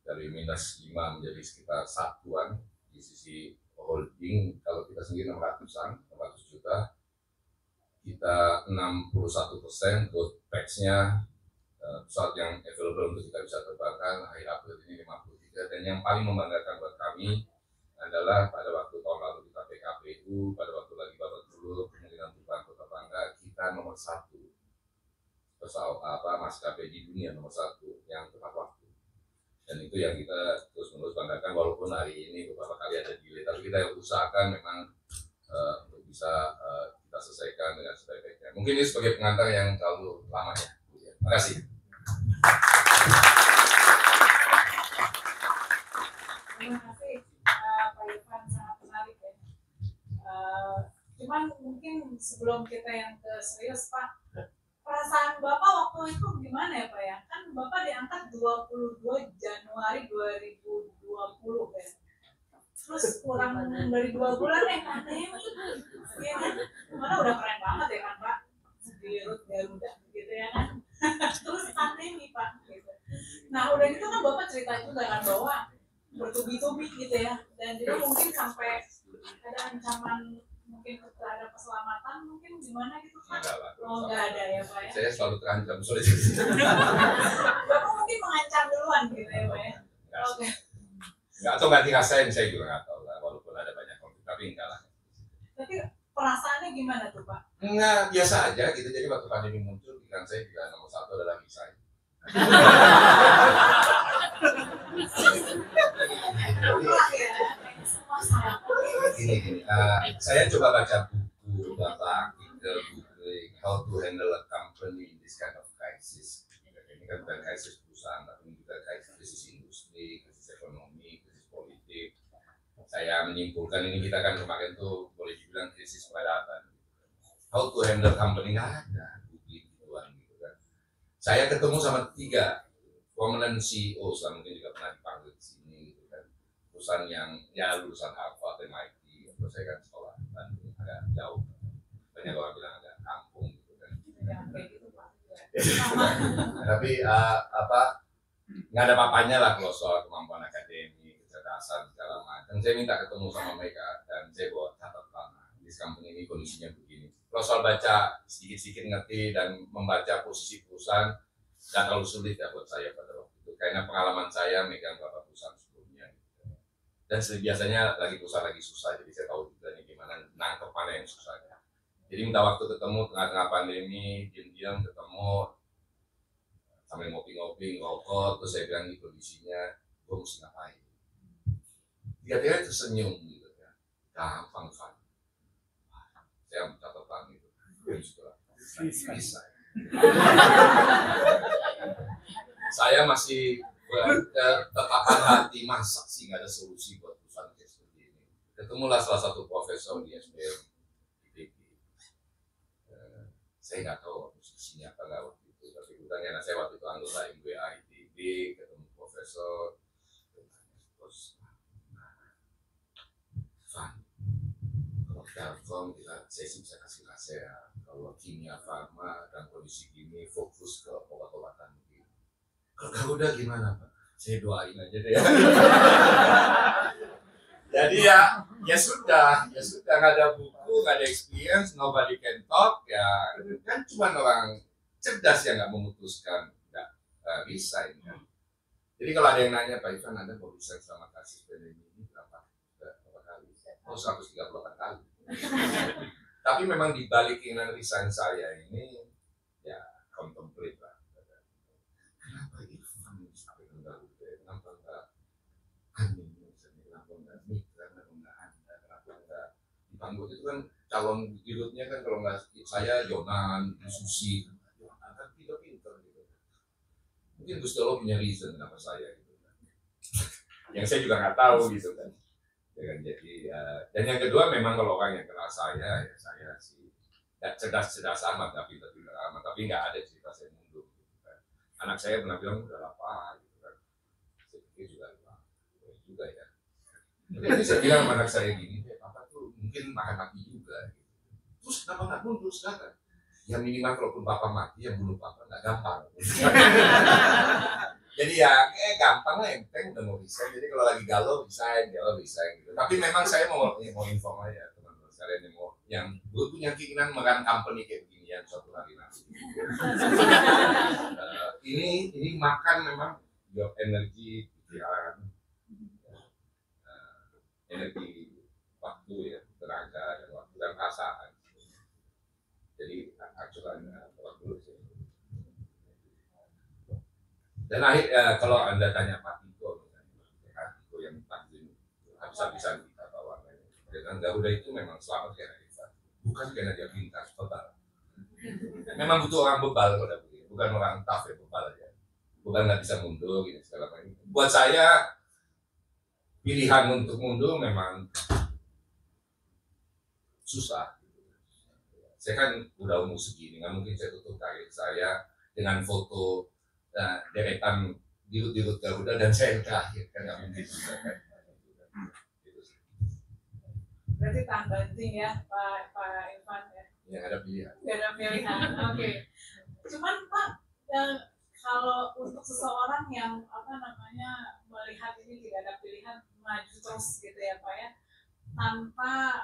dari -5 menjadi sekitar 1-an di sisi holding. Kalau kita sendiri 600 juta, kita 61%, growth tax-nya pesawat yang available untuk kita bisa terbangkan akhir April ini 53, dan yang paling membanggakan buat kami adalah pada waktu tahun lalu kita PKPU, pada waktu lagi babak belur kemungkinan terbang kota bangga, kita nomor 1 pesawat maskapai di dunia, nomor 1 yang tepat waktu. Dan itu yang kita terus-menerus banggakan, walaupun hari ini beberapa kali ada delay, tapi kita usahakan memang untuk bisa kita selesaikan dengan sebaik-baiknya. Mungkin ini sebagai pengantar yang terlalu lama ya. Terima kasih. Terima kasih Pak Irfan, sangat menarik ya. Cuman mungkin sebelum kita yang ke serius Pak, perasaan Bapak waktu itu gimana ya Pak ya? Kan Bapak diangkat 22 Januari 2020 ya. Terus kurang dari 2 bulan pandemi. Ya, mana udah keren banget ya kan Pak? Di Rut Garuda gitu ya kan. Terus pandemi Pak gitu. Nah udah gitu kan Bapak cerita juga kan bahwa bertubi-tubi gitu ya. Dan juga mungkin sampai ada ancaman mungkin terhadap keselamatan mungkin gimana gitu Pak? Oh nggak ada ya Pak ya? Saya selalu terancam sulit. Bapak mungkin mengancam duluan gitu ya Pak ya? Oke. Nggak, atau nggak dirasain, saya juga nggak tahu lah, walaupun ada banyak konflik, tapi enggak lah. Tapi perasaannya gimana tuh Pak? Enggak, biasa aja gitu. Jadi waktu pandemi muncul, pikiran saya juga nomor 1 adalah resign. Gini, saya coba baca buku, artikel, how to handle a company in this kind of crisis. Ini kan bukan krisis perusahaan, tapi juga krisis industri, krisis ekonomi, krisis politik. Saya menyimpulkan ini, kita kan kemarin tuh boleh dibilang krisis peradaban. How to handle company nggak ada, gituan gitu kan. Saya ketemu sama 3 prominent CEO, mungkin juga pernah dipanggil di sini, gitu kan. Perusahaan yang ya lulusan Harvard, MIT, atau saya kan sekolah Bandung agak jauh, banyak orang bilang agak kampung, gitu kan. Tapi nggak ada apa-apanya lah kalau soal kemampuan akademik, kecerdasan segala macam. Saya minta ketemu sama mereka dan saya bawa catatan. Di company ini kondisinya begini. Kalau soal baca sedikit-sedikit ngerti dan membaca posisi perusahaan nggak terlalu sulit ya buat saya pada waktu itu. Karena pengalaman saya megang beberapa perusahaan sebelumnya. Dan biasanya lagi perusahaan lagi susah, jadi saya tahu juga nih gimana nangkep mana yang susahnya. Jadi minta waktu ketemu tengah-tengah pandemi, diam-diam ketemu sambil ngopi-ngopi, ngerokok, terus saya bilang di kondisinya, gue mesti ngapain? Tiga-tiga tersenyum gitu ya, gampang kan. Saya catatan gitu, bisa. Saya masih bertetapan hati, masa sih nggak ada solusi buat perusahaan kayak seperti ini. Ketemulah salah satu profesor di SBM ITB. Saya nggak tahu posisinya apa nggak waktu itu, tapi karena saya waktu itu anggota MBA ITB, ketemu profesor, terus kalau Telkom saya sih bisa kasih nasihat. Kalau kimia farma dan kondisi gini fokus ke obat-obatan begini. Kalau Garuda gimana Pak? Saya doain aja deh. Jadi ya sudah nggak ada buku, nggak ada experience, nobody can talk, ya kan cuma orang cerdas yang nggak memutuskan, nggak bisa ini. Jadi kalau ada yang nanya Pak Ivan, Anda mau resign selama kasus pandemi ini berapa kali? Oh 138 kali. Tapi memang di balik keinginan resign saya ini, ya contemplate lah. Kenapa Irfan sampai ke Garuda? Kenapa enggak Ani? Kenapa enggak Mitra? Kenapa enggak Anda? Kenapa enggak dipanggil? Itu kan calon dirutnya kan kalau nggak saya Jonan, Susi, Jonan kan pinter-pinter gitu. Mungkin Gus Dolo punya reason kenapa saya gitu. Yang saya juga nggak tahu gitu kan. Jadi dan yang kedua memang kalau orang yang kenal saya, ya saya sih cerdas amat, tapi nggak ada cerita saya mundur. Gitu kan. Anak saya pernah bilang udah apa gitu kan. Saya pikir juga ya. Jadi saya bilang sama anak saya gini, apa tuh mungkin makan mati juga. Gitu. Terus kenapa nggak mundur sekarang? Ya minimal kalaupun papa mati, yang bunuh papa nggak gampang. Jadi ya gampang lah, yang penting udah mau resign. Jadi kalau lagi galau resign gitu. Tapi memang saya mau inform aja teman-teman sekalian yang punya keinginan megang company kayak beginian suatu hari nanti. Ini makan memang job energi, pikiran, energi waktu ya, tenaga dan waktu dan perasaan. Jadi acuannya waktu sih. Dan kalau Anda tanya Pak Tiko, yang tadi habis-habisan kita bawa dengan Garuda itu memang selamat karena kita, bukan karena dia pintar, bebal. Memang butuh orang bebal kalau begitu, bukan orang tough ya, bebal aja. Bukan nggak bisa mundur gitu segala macam. Buat saya pilihan untuk mundur memang susah. Saya kan udah umur segini, nggak mungkin saya tutup karir saya dengan foto deretan dirut-dirut Garuda dan saya yang terakhir, kan nggak mungkin juga kan. Berarti tahan banting ya Pak Irfan ya? Yang ada pilihan. Nggak ada pilihan, oke. Cuman Pak, kalau untuk seseorang yang melihat ini tidak ada pilihan, maju terus gitu ya Pak ya, tanpa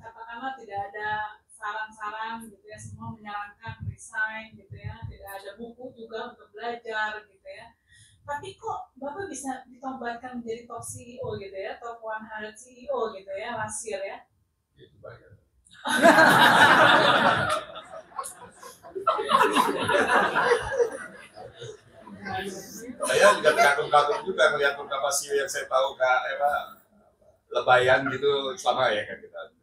katakanlah tidak ada saran-saran gitu ya, semua menyarankan resign gitu ya, tidak ada buku juga untuk belajar gitu ya. Tapi kok Bapak bisa ditobatkan menjadi top CEO gitu ya, top 100 CEO gitu ya, last year ya? Itu banyak. Saya juga kagum-kagum juga melihat beberapa CEO yang saya tahu lebayan gitu selama ya kan kita.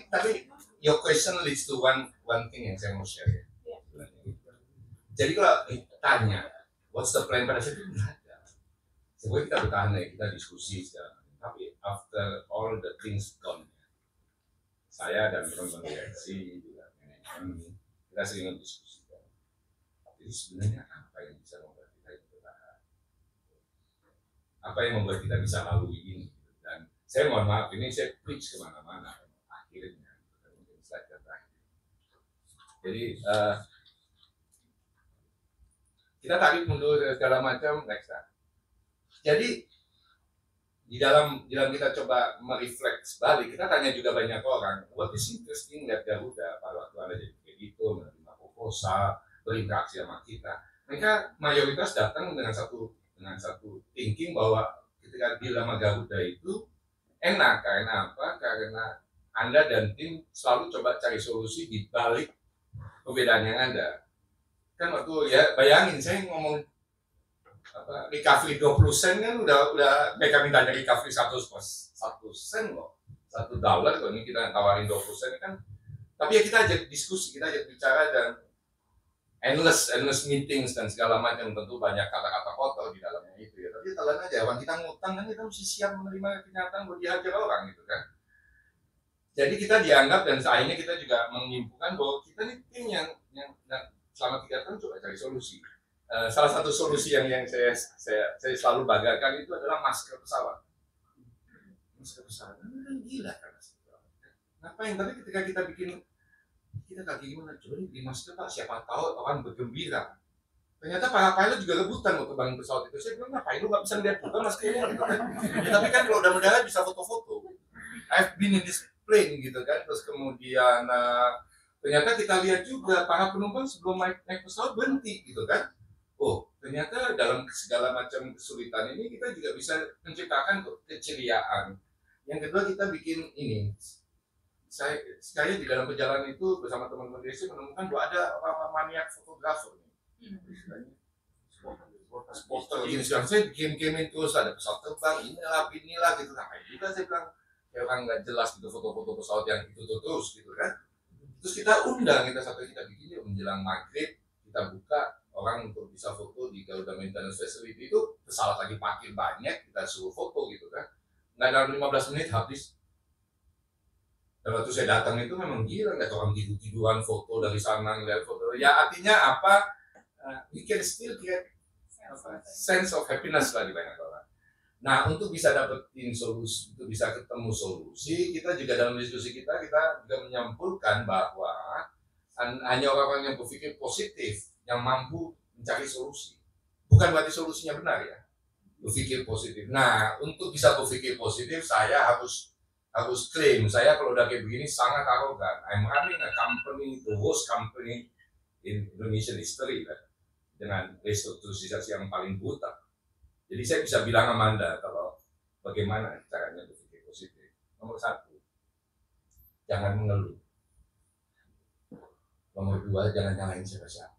Tapi your question leads to one thing yang saya mau share ya. Jadi kalau ditanya what's the plan pada saat itu nggak ada. Sebenarnya kita bertahan ya, kita diskusi segala. Tapi after all the things gone, saya dan teman-teman direksi juga manajemen kita sering diskusikan. Jadi sebenarnya apa yang bisa membuat kita itu bertahan? Apa yang membuat kita bisa lalui ini? Dan saya mohon maaf, ini saya preach kemana-mana akhirnya. Jadi kita tarik mundur segala macam, next time. Jadi di dalam kita coba merefleks balik, kita tanya juga banyak orang, what is interesting lihat Garuda pada waktu Anda jadi kreditur, menerima proposal, berinteraksi sama kita. Mereka mayoritas datang dengan satu thinking bahwa ketika deal sama Garuda itu enak. Karena apa? Karena Anda dan tim selalu coba cari solusi di balik perbedaan yang ada. Kan waktu ya bayangin saya ngomong recovery 20 sen kan udah mereka mintanya recovery 1 sen loh, $1 kalau ini kita tawarin 20 sen kan. Tapi ya kita ajak diskusi, kita ajak bicara, dan endless meetings dan segala macam, tentu banyak kata-kata kotor di dalamnya itu ya. Tapi telan aja, orang kita ngutang kan kita mesti siap menerima kenyataan buat dihajar orang gitu kan. Jadi kita dianggap, dan akhirnya kita juga menyimpulkan bahwa kita ini tim yang selama 3 tahun coba cari solusi. Salah satu solusi yang saya selalu banggakan itu adalah masker pesawat. Masker pesawat kan gila kan. Ngapain? Tapi ketika kita bikin, kita kaki gimana? Coba nih di masker Pak, siapa tahu orang bergembira. Ternyata para pilot juga rebutan mau terbang pesawat itu. Saya bilang, ngapain lu nggak bisa lihat juga maskernya gitu kan? Ya, tapi kan kalau udah mendarat bisa foto-foto. I've been in this plane gitu kan. Terus kemudian ternyata kita lihat juga para penumpang sebelum naik pesawat berhenti gitu kan. Oh, ternyata dalam segala macam kesulitan ini kita juga bisa menciptakan keceriaan. Yang kedua, kita bikin ini. Saya di dalam perjalanan itu bersama teman-teman desa menemukan bahwa ada orang maniak fotografer. Spotter gini, sekarang saya bikin terus, ada pesawat terbang, inilah gitu. Sampai juga saya bilang, kayak orang nggak jelas gitu foto-foto pesawat yang itu terus gitu kan. Terus kita undang, kita bikin yuk menjelang maghrib, kita buka orang untuk bisa foto di Garuda Maintenance Facility itu. Pesawat lagi parkir banyak, kita suruh foto gitu kan. Nggak dalam 15 menit habis. Dan waktu saya datang itu memang gila, nggak orang tiduran foto dari sana, ngeliat foto. Ya artinya apa? We can still get sense of happiness lah di banyak orang. Nah, untuk bisa dapetin solusi, untuk bisa ketemu solusi, kita juga dalam diskusi kita juga menyampulkan bahwa hanya orang-orang yang berpikir positif yang mampu mencari solusi. Bukan berarti solusinya benar ya. Berpikir positif. Nah, untuk bisa berpikir positif, saya harus klaim, saya kalau udah kayak begini sangat arogan. I'm running a company, the worst company in Indonesian history kan, dengan restrukturisasi yang paling brutal. Jadi saya bisa bilang sama Anda kalau bagaimana caranya berpikir positif. Nomor 1, jangan mengeluh. Nomor 2, jangan nyalahin siapa-siapa.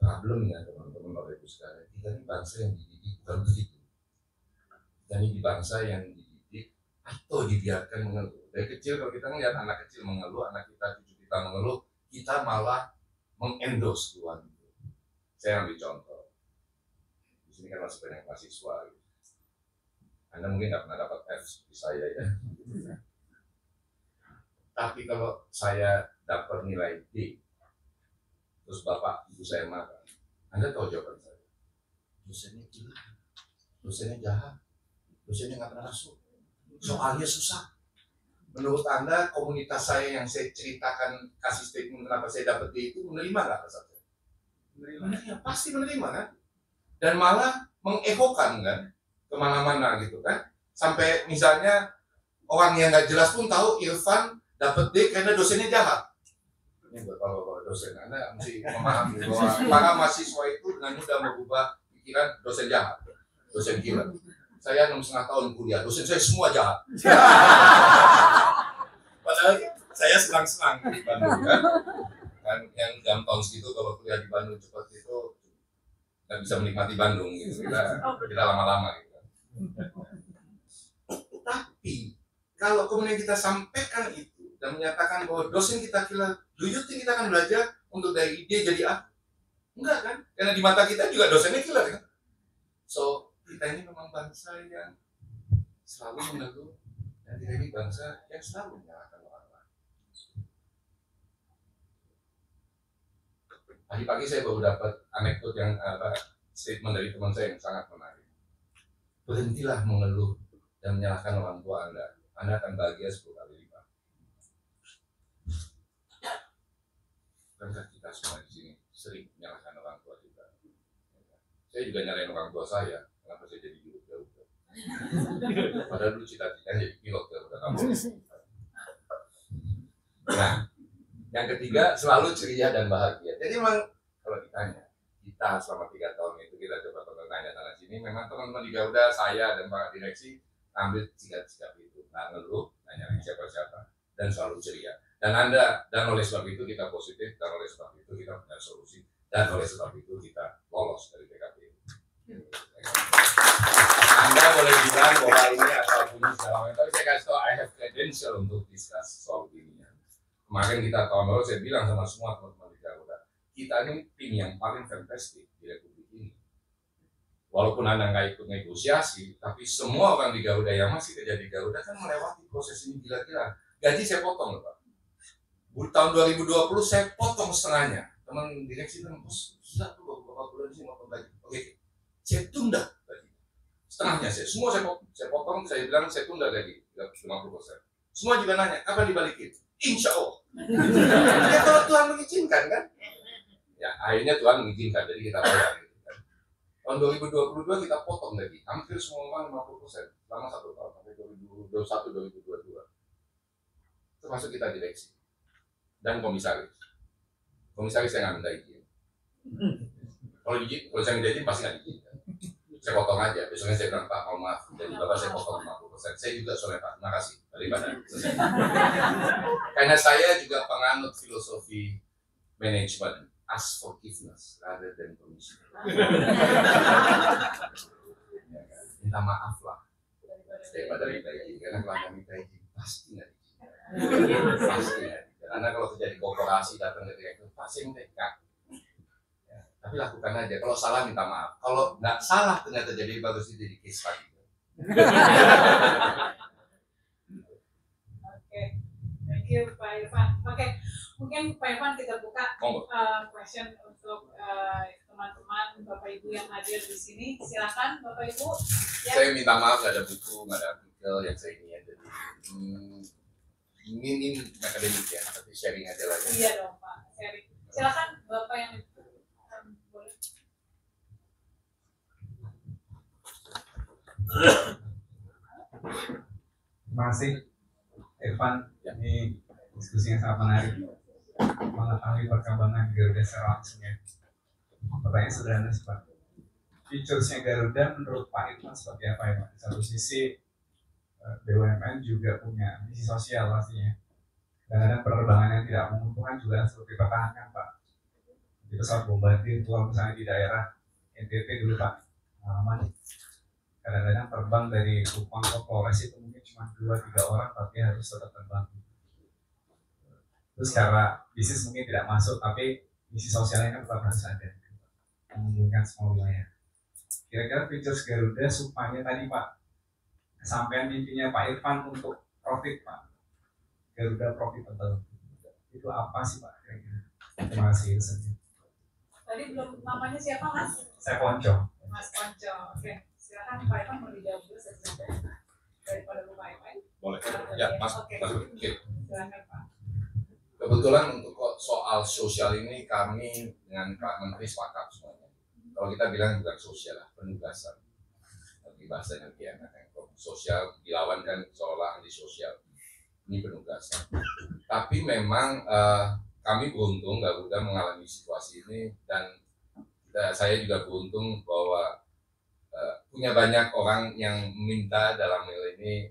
Problemnya teman-teman Bapak Ibu sekalian, kita ini bangsa yang dididik bukan begitu. Kita ini di bangsa yang atau dibiarkan mengeluh. Dari kecil kalau kita melihat anak kecil mengeluh, anak kita, cucu kita mengeluh, kita malah mengendorse keluhan itu. Saya ambil contoh. Di sini kan masih banyak mahasiswa. Gitu. Anda mungkin nggak pernah dapat F seperti saya ya. Tapi kalau saya dapat nilai D, terus bapak ibu saya marah, Anda tahu jawaban saya? Dosennya gila, dosennya jahat, dosennya nggak pernah masuk. Soalnya susah. Menurut Anda, komunitas saya yang saya ceritakan, kasih statement kenapa saya dapat D itu, menerima nggak pesan saya? Menerima, pasti menerima kan? Dan malah mengekokan kan, kemana-mana gitu kan. Sampai misalnya orang yang nggak jelas pun tahu Irfan dapat D karena dosennya jahat. Ini buat bapak-bapak dosen, Anda mesti memahami bahwa para mahasiswa itu dengan mudah merubah pikiran dosen jahat, dosen gila. Saya 6,5 tahun kuliah, dosen saya semua jahat. Padahal saya senang-senang di Bandung kan yang jam tahun segitu kalau kuliah di Bandung cepat itu nggak bisa menikmati Bandung gitu. Kita lama-lama gitu. Tapi kalau kemudian kita sampaikan itu dan menyatakan bahwa dosen kita kira, do you think kita akan belajar untuk dari dia jadi A? Enggak kan? Karena di mata kita juga dosennya killer kan. So kita ini memang bangsa yang selalu mengeluh, dan kita ini bangsa yang selalu menyalahkan orang lain. Tadi pagi saya baru dapat anekdot yang statement dari teman saya yang sangat menarik. Berhentilah mengeluh dan menyalahkan orang tua Anda. Anda akan bahagia 10 kali lipat. Bukankah kita semua di sini sering menyalahkan orang tua juga? Saya juga nyalain orang tua saya. Kenapa saya jadi guru Garuda? Padahal dulu cita-citanya jadi pilot Garuda kamu. Nah, yang ketiga selalu ceria dan bahagia. Jadi memang kalau ditanya, kita selama 3 tahun itu kita coba tanya sana sini. Memang teman-teman di Garuda, saya dan para direksi ambil sikap itu, nggak ngeluh, nanya siapa-siapa, dan selalu ceria. Dan oleh sebab itu kita positif, dan oleh sebab itu kita punya solusi, dan oleh sebab itu kita lolos dari PKPU. Anda boleh bilang bahwa ini asal bunyi segala macam, tapi saya kasih tahu I have credential untuk discuss soal ini. Kemarin kita tahun lalu saya bilang sama semua teman-teman di Garuda, kita ini tim yang paling fantastik di Republik ini. Walaupun Anda nggak ikut negosiasi, tapi semua orang di Garuda yang masih kerja di Garuda kan melewati proses ini gila-gila. Gaji saya potong loh Pak. Tahun 2020 saya potong setengahnya. Teman direksi bilang, bos gila tuh beberapa bulan sih potong gaji. Oke, saya tunda gaji. Setengahnya semua saya potong, saya bilang saya tunda gaji 50%. Semua juga nanya, kapan dibalikin? Insya Allah. Ya kalau Tuhan mengizinkan kan? Ya akhirnya Tuhan mengizinkan, jadi kita bayar. Tahun 2022 kita potong lagi, hampir semua orang 50% selama 1 tahun sampai 2021-2022. Termasuk kita direksi dan komisaris. Komisaris saya nggak minta izin. Kalau saya minta izin pasti nggak diizinkan. Saya potong aja. Besoknya saya bilang Pak, mohon maaf, jadi Bapak saya potong 50%. Saya juga soalnya Pak, terima kasih. Daripada selesai. Karena saya juga penganut filosofi manajemen. Ask forgiveness rather than permission. Ya kan? Minta maaf lah daripada minta izin. Karena kalau nggak minta izin pasti nggak izin. Pasti nggak izin. Karena kalau terjadi korporasi datang ke direktur, pasti minta izin. Ya, tapi lakukan aja. Kalau salah minta maaf. Kalau nggak salah ternyata jadi bagus itu jadi case lagi. Oke, thank you Pak Irfan. Oke. Mungkin Pak Irfan kita buka question untuk teman-teman Bapak Ibu yang hadir di sini. Silakan Bapak Ibu. Ya. Saya minta maaf nggak ada buku, nggak ada artikel yang saya ingin jadi ini akademik ya, tapi sharing aja lah. Iya dong Pak, sharing. Silakan Bapak yang boleh. Terima kasih Irfan, ini diskusi yang sangat menarik. Mengetahui perkembangan Garuda secara langsung ya. Pertanyaan sederhana sih Pak. Featuresnya Garuda menurut Pak Irfan seperti apa ya Pak? Di satu sisi BUMN juga punya misi sosial pastinya. Dan penerbangan yang tidak menguntungkan juga harus dipertahankan Pak. Di pesawat bombardir kalau misalnya di daerah NTT dulu Pak, kadang-kadang terbang dari Kupang ke Flores itu mungkin cuma 2-3 orang tapi harus tetap terbang. Terus secara bisnis mungkin tidak masuk, tapi misi sosialnya kan tetap harus ada, menguntungkan semua wilayah. Kira-kira features Garuda supaya tadi Pak, kesampaian mimpinya Pak Irfan untuk profit Pak, Garuda profitable, itu apa sih Pak kira-kira? Terima kasih. Tadi belum namanya siapa Mas? Saya Ponco. Mas Ponco. Oke, silakan Pak Irfan mau dijawab dulu sebentar daripada lupa Irfan. Boleh. Ya Mas. Oke. Silakan Pak. Kebetulan untuk soal sosial ini kami dengan Pak Menteri sepakat semuanya. Kalau kita bilang bukan sosial lah, penugasan. Tapi bahasanya dia sosial dilawan kan seolah anti sosial. Ini penugasan. Tapi memang kami beruntung Garuda mengalami situasi ini dan saya juga beruntung bahwa punya banyak orang yang minta dalam hal ini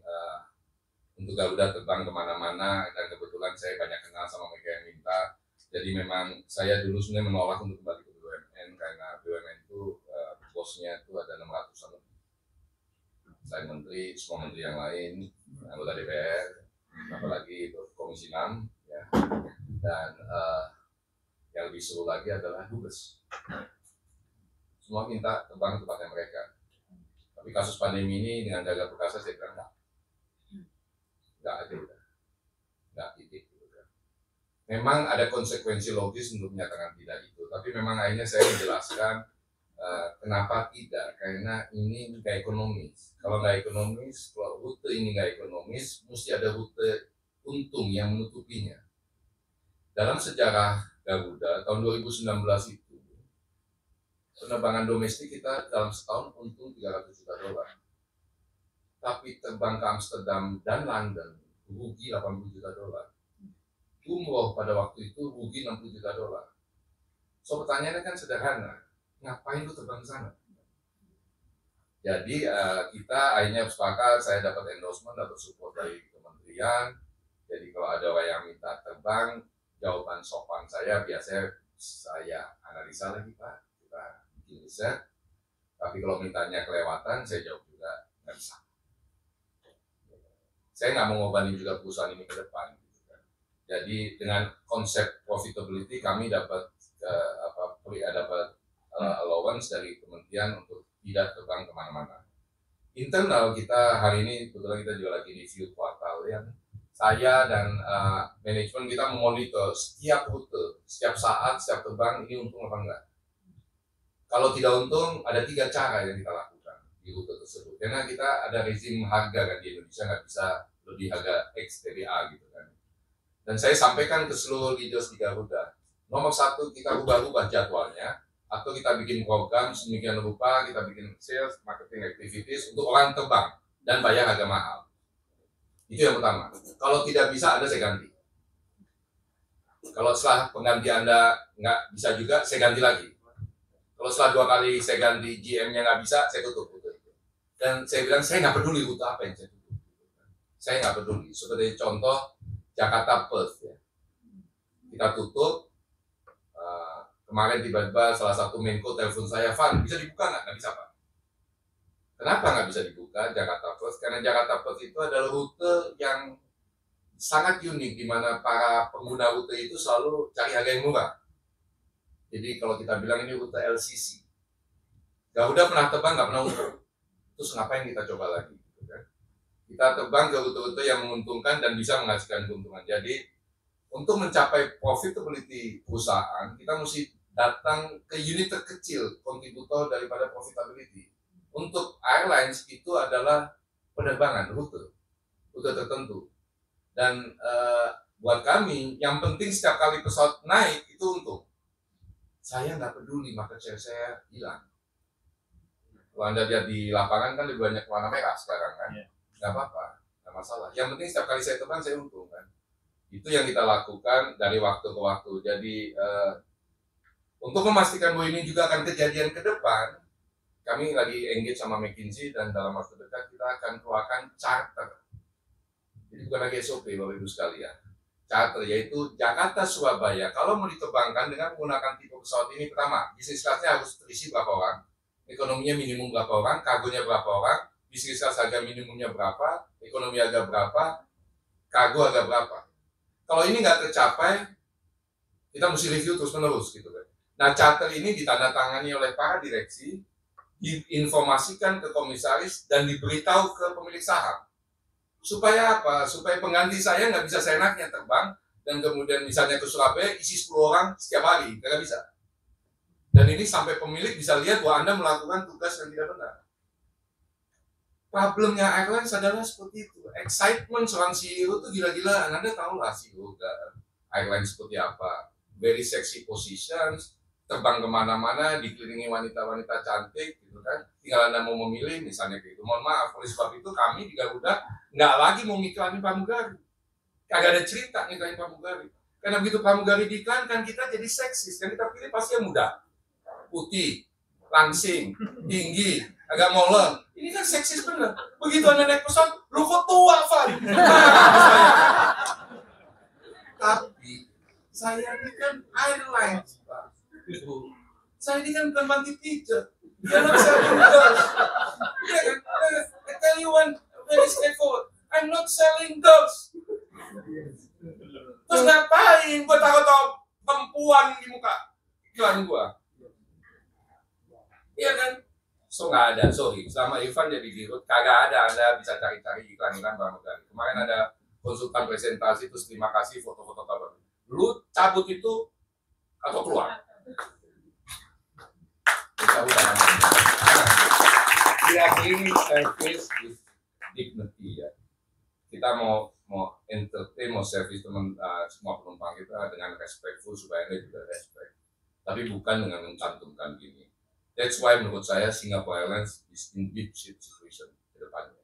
untuk Garuda terbang kemana-mana dan kebetulan saya banyak kenal sama mereka yang minta. Jadi memang saya dulu sebenarnya menolak untuk kembali ke BUMN karena BUMN itu bosnya itu ada 600-an lebih. Saya menteri, semua menteri yang lain, anggota DPR, apalagi Komisi 6, ya. Dan yang lebih seru lagi adalah dubes. Semua minta terbang ke tempatnya mereka. Tapi kasus pandemi ini dengan Gagah Perkasa saya bilang nggak ada udah, nggak titik gitu kan. memang ada konsekuensi logis untuk menyatakan tidak itu. Tapi memang akhirnya saya menjelaskan kenapa tidak, karena ini nggak ekonomis. Kalau nggak ekonomis, kalau rute ini nggak ekonomis, mesti ada rute untung yang menutupinya. Dalam sejarah Garuda tahun 2019 itu, penerbangan domestik kita dalam setahun untung 300 juta dolar. Tapi terbang ke Amsterdam dan London rugi 80 juta dolar. Umroh pada waktu itu rugi 60 juta dolar. So pertanyaannya kan sederhana, ngapain lu terbang ke sana? Jadi kita akhirnya sepakat, saya dapat endorsement, dapat support dari kementerian. Jadi kalau ada orang yang minta terbang, jawaban sopan saya biasanya saya analisa lagi Pak, kita bikin riset. Tapi kalau mintanya kelewatan, saya jawab juga nggak bisa. Saya nggak mau ngobanin juga perusahaan ini ke depan. Jadi dengan konsep profitability kami dapat allowance dari kementerian untuk tidak terbang kemana-mana. Internal kita hari ini kebetulan kita juga lagi review kuartal ya. Saya dan manajemen kita memonitor setiap rute, setiap saat, setiap terbang ini untung apa enggak. Kalau tidak untung ada 3 cara yang kita lakukan di rute tersebut. Karena kita ada rezim harga kan di Indonesia, nggak bisa lebih harga X dari A gitu kan. Dan saya sampaikan ke seluruh leaders di Garuda, nomor 1 kita rubah-rubah jadwalnya, atau kita bikin program sedemikian rupa, kita bikin sales, marketing activities untuk orang terbang dan bayar harga mahal. Itu yang pertama. Kalau tidak bisa, Anda saya ganti. Kalau setelah pengganti Anda nggak bisa juga, saya ganti lagi. Kalau setelah 2 kali saya ganti GM-nya nggak bisa, saya tutup rute itu. Dan saya bilang, saya nggak peduli rute apa yang saya tutup. Saya nggak peduli. Seperti contoh, Jakarta Perth ya. Kita tutup. Kemarin tiba-tiba salah satu Menko telepon saya, Van, bisa dibuka nggak? Nggak bisa Pak. Kenapa nggak bisa dibuka Jakarta Perth? Karena Jakarta Perth itu adalah rute yang sangat unik, di mana para pengguna rute itu selalu cari harga yang murah. Jadi kalau kita bilang ini rute LCC, Garuda pernah terbang nggak pernah untung. Terus ngapain kita coba lagi? Kita terbang ke rute-rute yang menguntungkan dan bisa menghasilkan keuntungan. Jadi untuk mencapai profitability perusahaan, kita mesti datang ke unit terkecil kontributor daripada profitability. Untuk airlines itu adalah penerbangan rute tertentu. Dan buat kami yang penting setiap kali pesawat naik itu untung. Saya nggak peduli market share saya hilang. Kalau Anda lihat di lapangan kan lebih banyak warna merah sekarang kan, nggak apa-apa, nggak masalah. Yang penting setiap kali saya terbang saya untung kan. Itu yang kita lakukan dari waktu ke waktu. Jadi untuk memastikan bahwa ini juga akan kejadian ke depan, kami lagi engage sama McKinsey dan dalam waktu dekat kita akan keluarkan charter. Jadi bukan lagi SOP Bapak Ibu sekalian. Charter yaitu Jakarta Surabaya. Kalau mau diterbangkan dengan menggunakan tipe pesawat ini, pertama, bisnis kelasnya harus terisi berapa orang, ekonominya minimum berapa orang, kargonya berapa orang, bisnis kelas harga minimumnya berapa, ekonomi harga berapa, kargo harga berapa. Kalau ini nggak tercapai, kita mesti review terus-menerus gitu kan. Nah, charter ini ditandatangani oleh para direksi, diinformasikan ke komisaris, dan diberitahu ke pemilik saham. Supaya apa? Supaya pengganti saya nggak bisa seenaknya terbang, dan kemudian misalnya ke Surabaya, isi 10 orang setiap hari, nggak bisa. Dan ini sampai pemilik bisa lihat bahwa Anda melakukan tugas yang tidak benar. Problemnya airlines adalah seperti itu. Excitement seorang CEO itu gila-gilaan. Anda tahu lah CEO airlines seperti apa. Very sexy positions, terbang kemana-mana, dikelilingi wanita-wanita cantik, gitu kan. Tinggal Anda mau memilih, misalnya gitu. Mohon maaf, oleh sebab itu kami di Garuda nggak lagi mau ngiklanin pramugari. Kagak ada cerita ngiklanin pramugari. Karena begitu pramugari diiklankan, kita jadi seksis. Yang kita pilih pasti yang muda, putih, langsing, tinggi, agak moleng. Ini kan seksis bener. Begitu Anda naik pesawat, lu kok tua, Van? Tapi saya ini kan airlines, Pak. Saya ini kan bukan panti pijat. You're not selling girls. Yeah, I tell you one very straightforward. I'm not selling girls. Terus ngapain gue taruh perempuan di muka iklan gue? Iya kan? So nggak ada, sorry. Selama Irfan jadi dirut, kagak ada. Anda bisa cari-cari iklan-iklan pramugari. Kemarin ada konsultan presentasi, terus terima kasih foto-foto kabar. lu cabut itu atau keluar. Cabut we are bringing service with dignity ya. Kita mau entertain, mau service semua penumpang kita dengan respectful supaya dia juga respect. Tapi bukan dengan mencantumkan gini. That's why menurut saya Singapore Airlines is in deep shit situation ke depannya.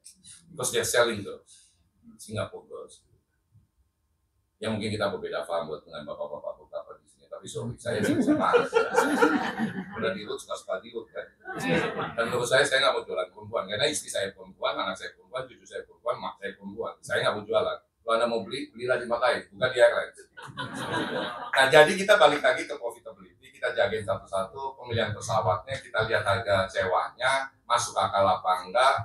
Because they're selling girls, Singapore girls. Ya mungkin kita berbeda paham buat dengan bapak-bapak beberapa di sini. Tapi sorry, saya sih sama. Udah dirut suka dirut kan. Dan menurut saya nggak mau jualan perempuan karena istri saya perempuan, anak saya perempuan, cucu saya perempuan, mak saya perempuan. Saya nggak mau jualan. Kalau Anda mau beli, belilah di Makai, bukan di airline. Nah jadi kita balik lagi ke profitability, kita jagain satu-satu pemilihan pesawatnya, kita lihat harga sewanya, masuk akal apa enggak,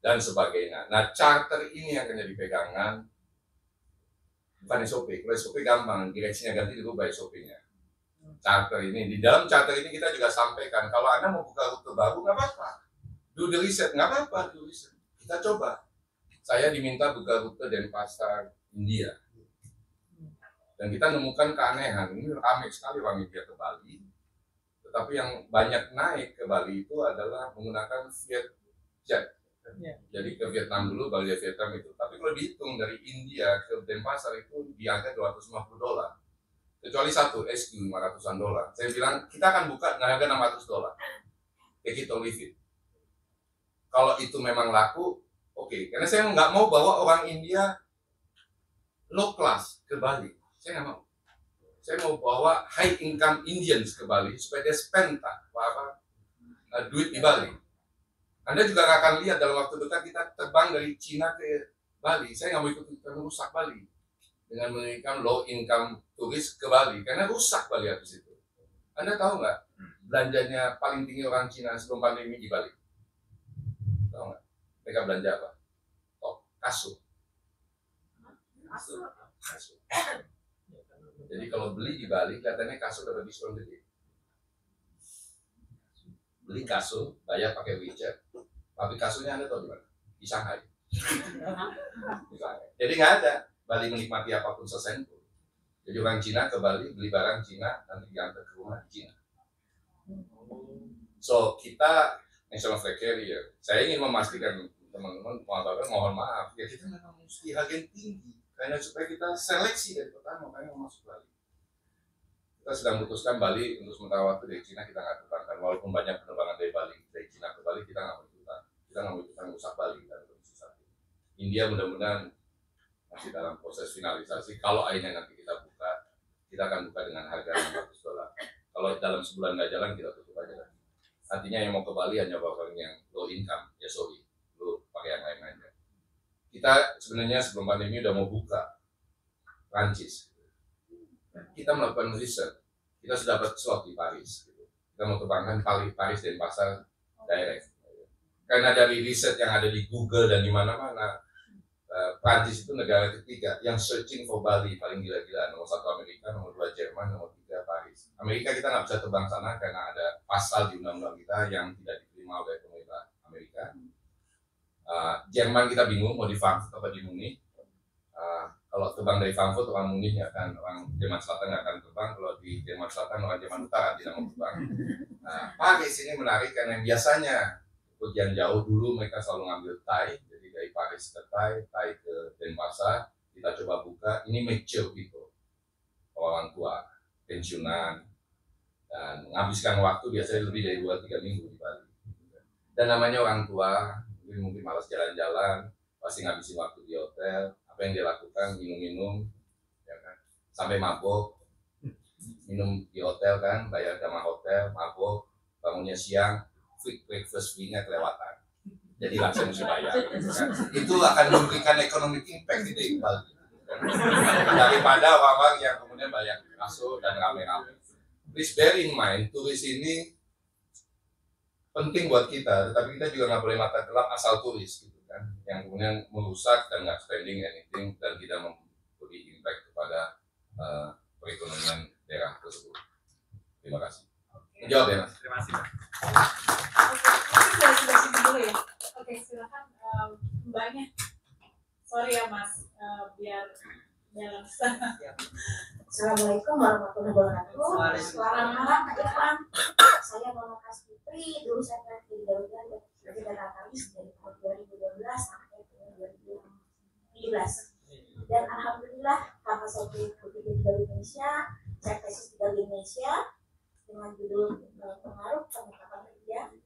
dan sebagainya. Nah charter ini yang akan jadi pegangan. Bukan SOP, kalau SOP gampang, direksinya ganti dirubah SOP-nya. Charter ini, di dalam charter ini kita juga sampaikan, kalau Anda mau buka rute baru, nggak apa-apa. Do the reset, nggak apa-apa, do reset. Kita coba. Saya diminta buka rute Denpasar, India. Dan kita nemukan keanehan, ini ramai sekali orang India ke Bali. Tetapi yang banyak naik ke Bali itu adalah menggunakan Vietjet. Jadi ke Vietnam dulu, baru dari Vietnam itu. Tapi kalau dihitung dari India ke Denpasar itu di angka $250. Kecuali satu, SQ $500. Saya bilang, kita akan buka dengan harga $600. Take it or leave it. Kalau itu memang laku, oke. Karena saya nggak mau bawa orang India low class ke Bali. Saya nggak mau. Saya mau bawa high income Indians ke Bali supaya dia spend duit di Bali. Anda juga akan lihat dalam waktu dekat kita terbang dari Cina ke Bali. Saya nggak mau ikut merusak Bali dengan mengirimkan low income turis ke Bali karena rusak Bali habis itu. Anda tahu nggak belanjanya paling tinggi orang Cina sebelum pandemi di Bali? Tahu nggak? Mereka belanja apa? Kasur. Jadi kalau beli di Bali kelihatannya kasur dapat diskon gede. Beli kasur, bayar pakai WeChat, tapi kasurnya Anda tahu di mana? Di Shanghai. Jadi nggak ada Bali menikmati apapun sesen pun. Jadi orang Cina ke Bali beli barang Cina nanti diantar ke rumah di Cina. So kita national flag carrier, saya ingin memastikan teman-teman mohon maaf ya kita memang mesti harga tinggi karena supaya kita seleksi dari pertama makanya mau masuk Bali. Kita sedang memutuskan Bali untuk sementara waktu dari Cina kita nggak terbangkan walaupun banyak penerbangan dari Bali dari Cina ke Bali kita nggak mau ikutan rusak Bali dan kondisi saat ini. India mudah-mudahan masih dalam proses finalisasi. Kalau akhirnya nanti kita buka, kita akan buka dengan harga $600. Kalau dalam sebulan nggak jalan kita tutup aja. Artinya yang mau ke Bali hanya orang yang low income, ya sorry, lu pakai yang lain aja. Kita sebenarnya sebelum pandemi udah mau buka Prancis. Kita melakukan riset, kita sudah dapat slot di Paris. Kita mau terbangkan Paris dan Denpasar direct. Karena dari riset yang ada di Google dan di mana-mana, Prancis itu negara ketiga yang searching for Bali paling gila-gila. Nomor 1 Amerika, nomor 2 Jerman, nomor 3 Paris. Amerika kita nggak bisa terbang sana karena ada pasal di undang-undang kita yang tidak diterima oleh pemerintah Amerika. Jerman kita bingung mau di Frankfurt apa di Munich. Kalau terbang dari Frankfurt orang Munich orang Jerman Selatan nggak akan terbang. Kalau di Jerman Selatan orang Jerman Utara tidak mau terbang. Paris ini menarik karena biasanya ujian jauh dulu mereka selalu ngambil Thai. Jadi dari Paris ke Thai ke Denpasar kita coba buka. Ini mature people, orang tua, pensiunan dan menghabiskan waktu biasanya lebih dari 2-3 minggu di Bali. Dan namanya orang tua mungkin malas jalan-jalan, pasti ngabisin waktu di hotel. Apa yang dia lakukan, minum-minum, ya kan? Sampai mabuk, minum di hotel kan, bayar sama hotel, mabuk, bangunnya siang, quick breakfast fee-nya kelewatan. Jadi langsung mesti bayar. Kan? Itu akan memberikan economic impact di Bali. Daripada orang-orang yang kemudian bayar kasur dan rame-rame. Please bear in mind, turis ini penting buat kita, tetapi kita juga nggak boleh mata gelap asal turis gitu kan, yang kemudian merusak dan nggak spending anything dan tidak memberi impact kepada perekonomian daerah tersebut. Terima kasih. Menjawab ya Mas. Terima kasih Pak. Oke, sudah sini dulu ya. Oke, silakan Mbaknya. Sorry ya Mas, biar Assalamualaikum warahmatullahi wabarakatuh. Selamat malam Kak Irfan. Saya Mona Kasfitri. Dulu saya kerja di Garuda sebagai data analis dari tahun 2012 sampai tahun 2017. Dan alhamdulillah karena saya mengikuti di Garuda Indonesia, saya tesis di Garuda Indonesia dengan judul pengaruh penetapan kerja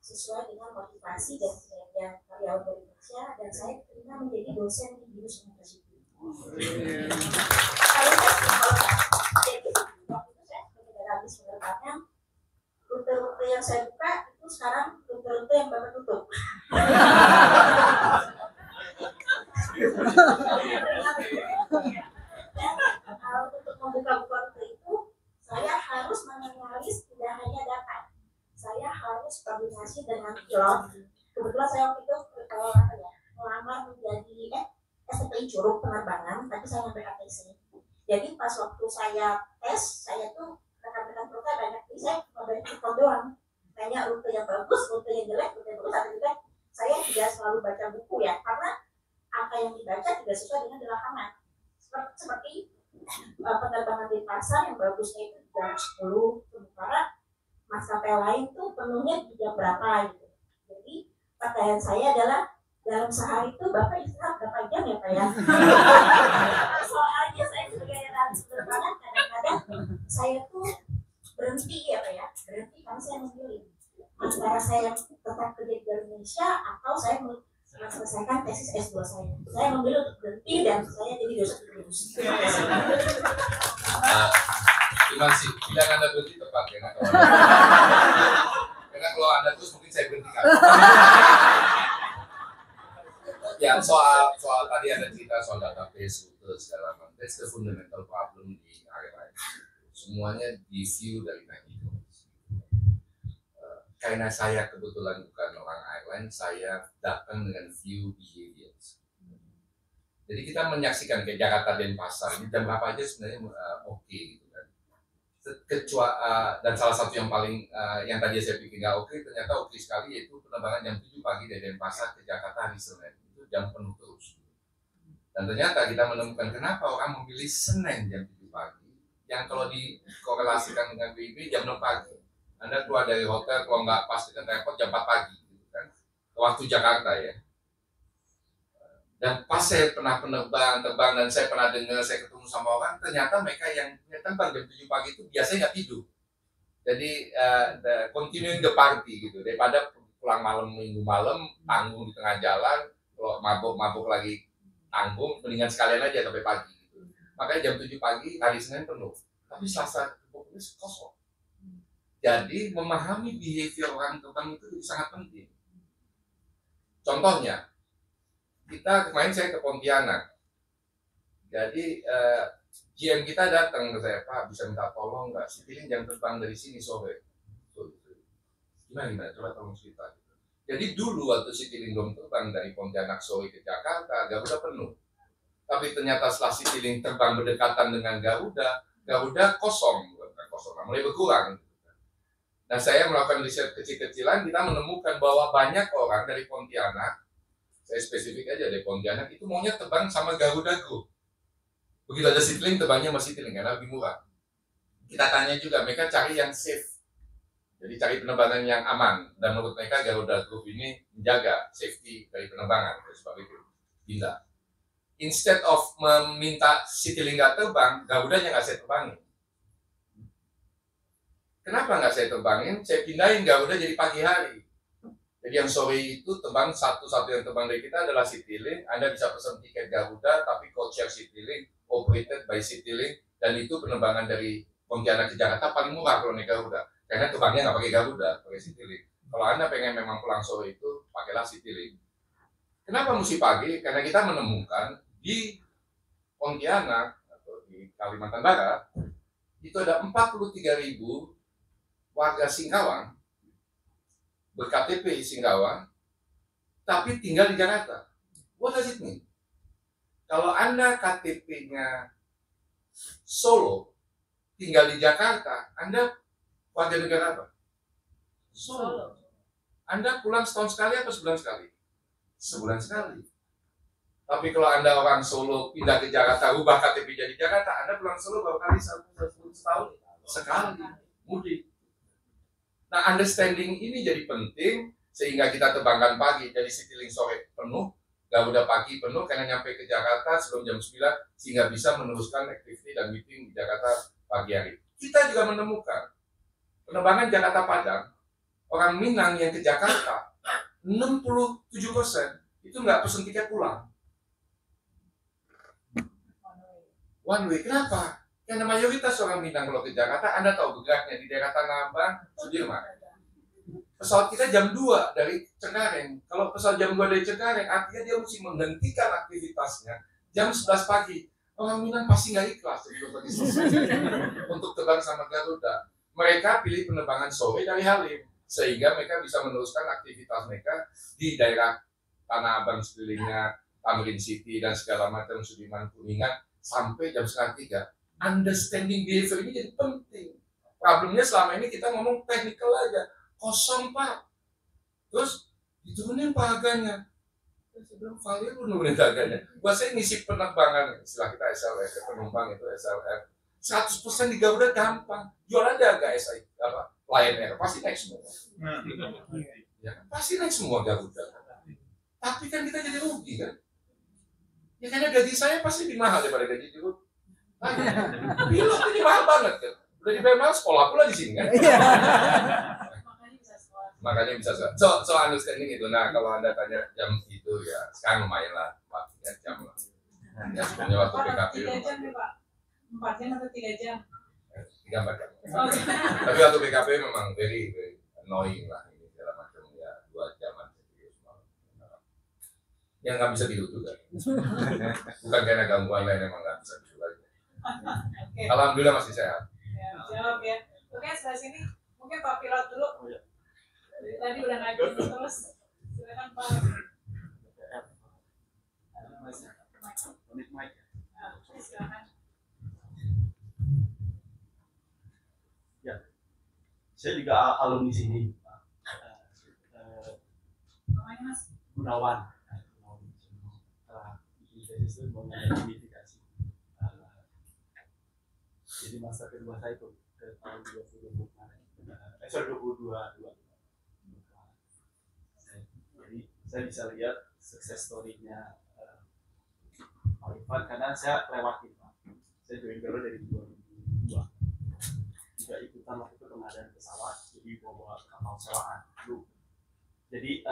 sesuai dengan motivasi dan kinerja karyawan Garuda Indonesia, dan saya diterima menjadi dosen di Binus University. Jadi waktu itu saya sebagai habis menerapkan rute-rute yang saya buka itu sekarang rute-rute yang bapak tutup. Dan untuk membuka rute itu saya harus menganalisis tidak hanya data, saya harus koordinasi dengan pilot. Kebetulan saya waktu itu melamar menjadi STPI Curug penerbangan, tapi saya sampai ATC. Jadi pas waktu saya tes, saya tuh rekan-rekan rute banyak, jadi saya cuma banyak ikut doang. Tanya rute yang bagus, rute yang jelek, rute yang bagus, atau juga saya tidak selalu baca buku ya, karena apa yang dibaca tidak sesuai dengan di lapangan. Seperti penerbangan di pasar yang bagusnya itu jam 10, sementara maskapai lain tuh penuhnya di jam berapa gitu. Jadi pertanyaan saya adalah, dalam sehari itu Bapak istirahat berapa jam ya Pak ya? Soalnya saya sebagai analis penerbangan kadang-kadang saya tuh berhenti ya Pak ya, berhenti karena saya memilih antara saya tetap kerja di Indonesia atau saya menyelesaikan tesis S2 saya. Saya memilih untuk berhenti dan saya jadi dosen terus. Terima kasih. Tidak Anda berhenti tepat ya. Karena kalau Anda terus mungkin saya berhentikan. Ya, soal tadi ada cerita soal database, rute segala macam. That's the fundamental problem di airline. Semuanya di view dari teknik. Karena saya kebetulan bukan orang airline, saya datang dengan view behaviors. Jadi kita menyaksikan ke Jakarta Denpasar, ini jam berapa aja sebenarnya oke gitu kan. Dan salah satu yang paling yang tadi saya pikir nggak oke, ternyata oke sekali, yaitu penerbangan jam 7 pagi dari Denpasar ke Jakarta hari Senin. Jam penuh terus. Dan ternyata kita menemukan kenapa orang memilih Senin jam 7 pagi, yang kalau dikorelasikan dengan BIP jam 6 pagi. Anda keluar dari hotel, kalau nggak pas dekat airport jam 4 pagi, gitu kan? Waktu Jakarta ya. Dan pas saya pernah terbang dan saya pernah dengar, saya ketemu sama orang, ternyata mereka yang terbang jam 7 pagi itu biasanya nggak tidur. Jadi continuing the party gitu, daripada pulang malam minggu malam, tanggung di tengah jalan. Kalau mabuk lagi tanggung, mendingan sekalian aja sampai pagi gitu. Makanya jam 7 pagi hari Senin penuh, tapi Selasa kosong. Jadi memahami behavior orang terbang itu sangat penting. Contohnya, kemarin saya ke Pontianak. Jadi GM kita datang ke saya, Pak bisa minta tolong nggak? Citylink jam terbang dari sini sore. Gimana? Coba tolong cerita. Jadi dulu waktu Citylink belum terbang dari Pontianak sore ke Jakarta, Garuda penuh. Tapi ternyata setelah Citylink terbang berdekatan dengan Garuda kosong, mulai berkurang. Nah saya melakukan riset kecil-kecilan, kita menemukan bahwa banyak orang dari Pontianak, saya spesifik aja dari Pontianak, itu maunya terbang sama Garuda Group. Begitu ada Citylink, terbangnya sama Citylink, karena lebih murah. Kita tanya juga, mereka cari yang safe. Jadi cari penerbangan yang aman, dan menurut mereka Garuda Group ini menjaga safety dari penerbangan, sebab itu pindah. Instead of meminta Citylink nggak terbang, Garuda nya nggak saya terbangin. Kenapa nggak saya terbangin? Saya pindahin Garuda jadi pagi hari. Jadi yang sore itu terbang satu-satu yang terbang dari kita adalah Citylink. Anda bisa pesan tiket Garuda, tapi code share Citylink, operated by Citylink, dan itu penerbangan dari Pontianak ke Jakarta paling murah kalau naik Garuda. Karena terbangnya nggak pakai Garuda, pakai Citylink. Kalau Anda pengen memang pulang sore itu, pakailah Citylink. Kenapa mesti pagi? Karena kita menemukan di Pontianak atau di Kalimantan Barat itu ada 43.000 warga Singkawang ber-KTP di Singkawang, tapi tinggal di Jakarta. What does it mean? Kalau Anda KTP-nya Solo, tinggal di Jakarta, Anda warga negara apa? Solo. Anda pulang setahun sekali atau sebulan sekali? Sebulan sekali. Tapi kalau Anda orang Solo pindah ke Jakarta, ubah KTP jadi Jakarta, Anda pulang Solo baru kali setahun sekali mudik. Nah, understanding ini jadi penting sehingga kita terbangkan pagi, jadi Citylink sore penuh, Garuda pagi penuh karena nyampe ke Jakarta sebelum jam 9 sehingga bisa meneruskan activity dan meeting di Jakarta pagi hari. Kita juga menemukan penerbangan Jakarta Padang, orang Minang yang ke Jakarta 67% itu nggak pesen tiket pulang. One way, kenapa? Karena mayoritas orang Minang kalau ke Jakarta, Anda tahu geraknya di daerah Tanah Abang, Sudirman. Pesawat kita jam 2 dari Cengkareng. Kalau pesawat jam 2 dari Cengkareng, artinya dia mesti menghentikan aktivitasnya jam 11 pagi. Orang Minang pasti nggak ikhlas untuk terbang sama Garuda. Mereka pilih penerbangan sore dari Halim, sehingga mereka bisa meneruskan aktivitas mereka di daerah Tanah Abang sekelilingnya, Tamrin City, dan segala macam Sudirman, Kuningan, sampai jam 2:30. Understanding behavior ini jadi penting. Problemnya selama ini kita ngomong technical aja. Kosong Pak, terus diturunin Pak harganya. Saya bilang Valir lu nurunin harganya. Buat saya ngisi penerbangan, istilah kita SLF, penumpang itu SLF, 100% di Garuda gampang. Jual aja harga SI, apa, Lion Air, pasti naik semua. Ya, pasti naik semua Garuda. Tapi kan kita jadi rugi kan? Ya karena gaji saya pasti lebih mahal daripada gaji Dirut. Pilot ini mahal banget kan? Udah dibayar mahal, sekolah pula di sini kan? Makanya bisa so understanding itu. Nah, kalau Anda tanya jam itu ya sekarang lumayan lah, waktunya jam lah. Ya sebenarnya waktu PKP 3 jam nih Pak, 4 jam atau 3 jam? 3-4 jam. Tapi waktu PKP memang very annoying lah ini segala macam ya, 2 jaman yang nggak bisa tidur juga. Bukan karena gangguan lain, emang nggak bisa tidur lagi. Alhamdulillah masih sehat. Ya, jawab ya. Oke, sebelah sini mungkin Pak Pilot dulu. Tadi udah ngajuin terus. Silakan Pak. Silakan. Ya, saya juga alumni sini. Namanya Mas? Gunawan. Itu mengenai mitigasi. Jadi masa kedua saya itu ke tahun 2022 kemarin. 22. Jadi saya bisa lihat sukses story-nya Pak Irfan karena saya lewatin Pak. Saya join Garuda dari 2002. Juga ikutan waktu itu pengadaan pesawat, jadi bawa kapal sewaan dulu. Jadi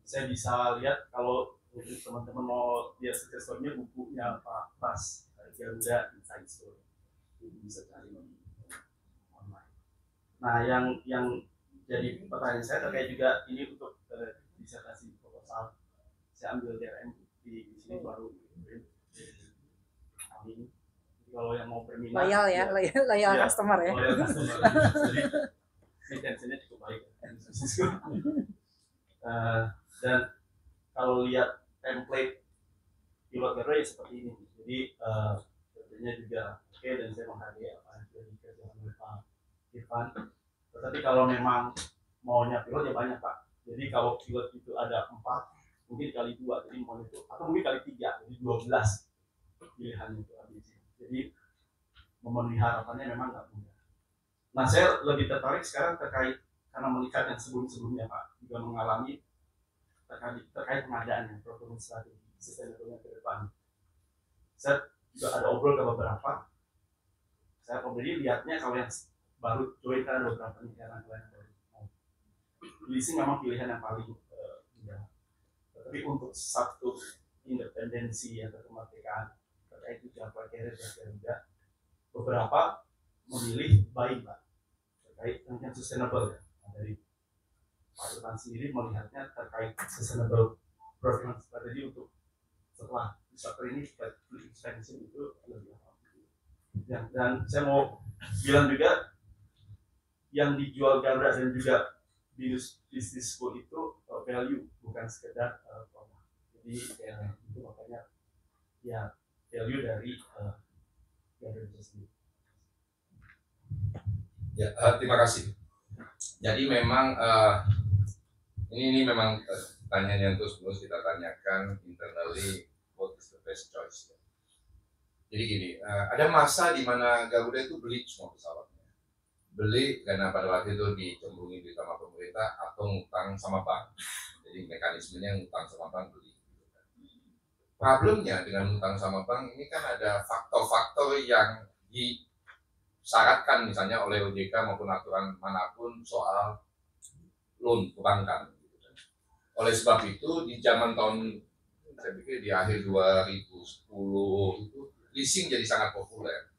saya bisa lihat kalau teman-teman mau lihat sukses story-nya, bukunya Pak Pras Garuda Inside Story, bisa cari online. Nah, yang jadi pertanyaan saya terkait juga ini untuk disertasi proposal. Saya ambil DRM di sini baru kami. Kalau yang mau berminat, loyal ya, loyal customer ya. Loyal customer. Jadi intensinya cukup baik. Dan kalau lihat template pilot Garuda ya seperti ini. Jadi tentunya juga oke, dan saya menghargai apa yang sudah dikerjakan oleh Pak Irfan. Tetapi kalau memang maunya pilot ya banyak Pak. Jadi kalau pilot itu ada 4, mungkin kali 2, jadi mau itu, atau mungkin kali 3, jadi 12 pilihan itu habis. Jadi memenuhi harapannya memang nggak mudah. Nah, saya lebih tertarik sekarang terkait karena melihat yang sebelum-sebelumnya Pak juga mengalami terkait pengadaannya, performance strategi, sustainable ke depan. Saya juga ada obrol ke beberapa. Saya probably lihatnya kalau yang baru join kan ada beberapa negara lain baru. Leasing memang pilihan yang paling mudah. Tapi untuk satu independensi atau kemerdekaan terkait ucapan karir dan Garuda, beberapa memilih baik Pak terkait yang sustainable ya. Dari Pak Irfan sendiri melihatnya terkait sustainable performance strategi untuk setelah sektor ini expansion itu lebih apa? Ya, dan saya mau bilang juga yang dijual Garuda dan juga business school itu value, bukan sekedar produk. Jadi itu makanya ya value dari Garuda sendiri. Ya, terima kasih. Jadi memang ini memang pertanyaan yang terus kita tanyakan internally what is the best choice. Jadi gini, ada masa di mana Garuda itu beli semua pesawatnya. Beli karena pada waktu itu dicembungin di sama pemerintah atau ngutang sama bank. Jadi mekanismenya ngutang sama bank beli. Problemnya dengan ngutang sama bank ini kan ada faktor-faktor yang disyaratkan misalnya oleh OJK maupun aturan manapun soal loan perbankan. Oleh sebab itu di zaman tahun saya pikir di akhir 2010 itu leasing jadi sangat populer.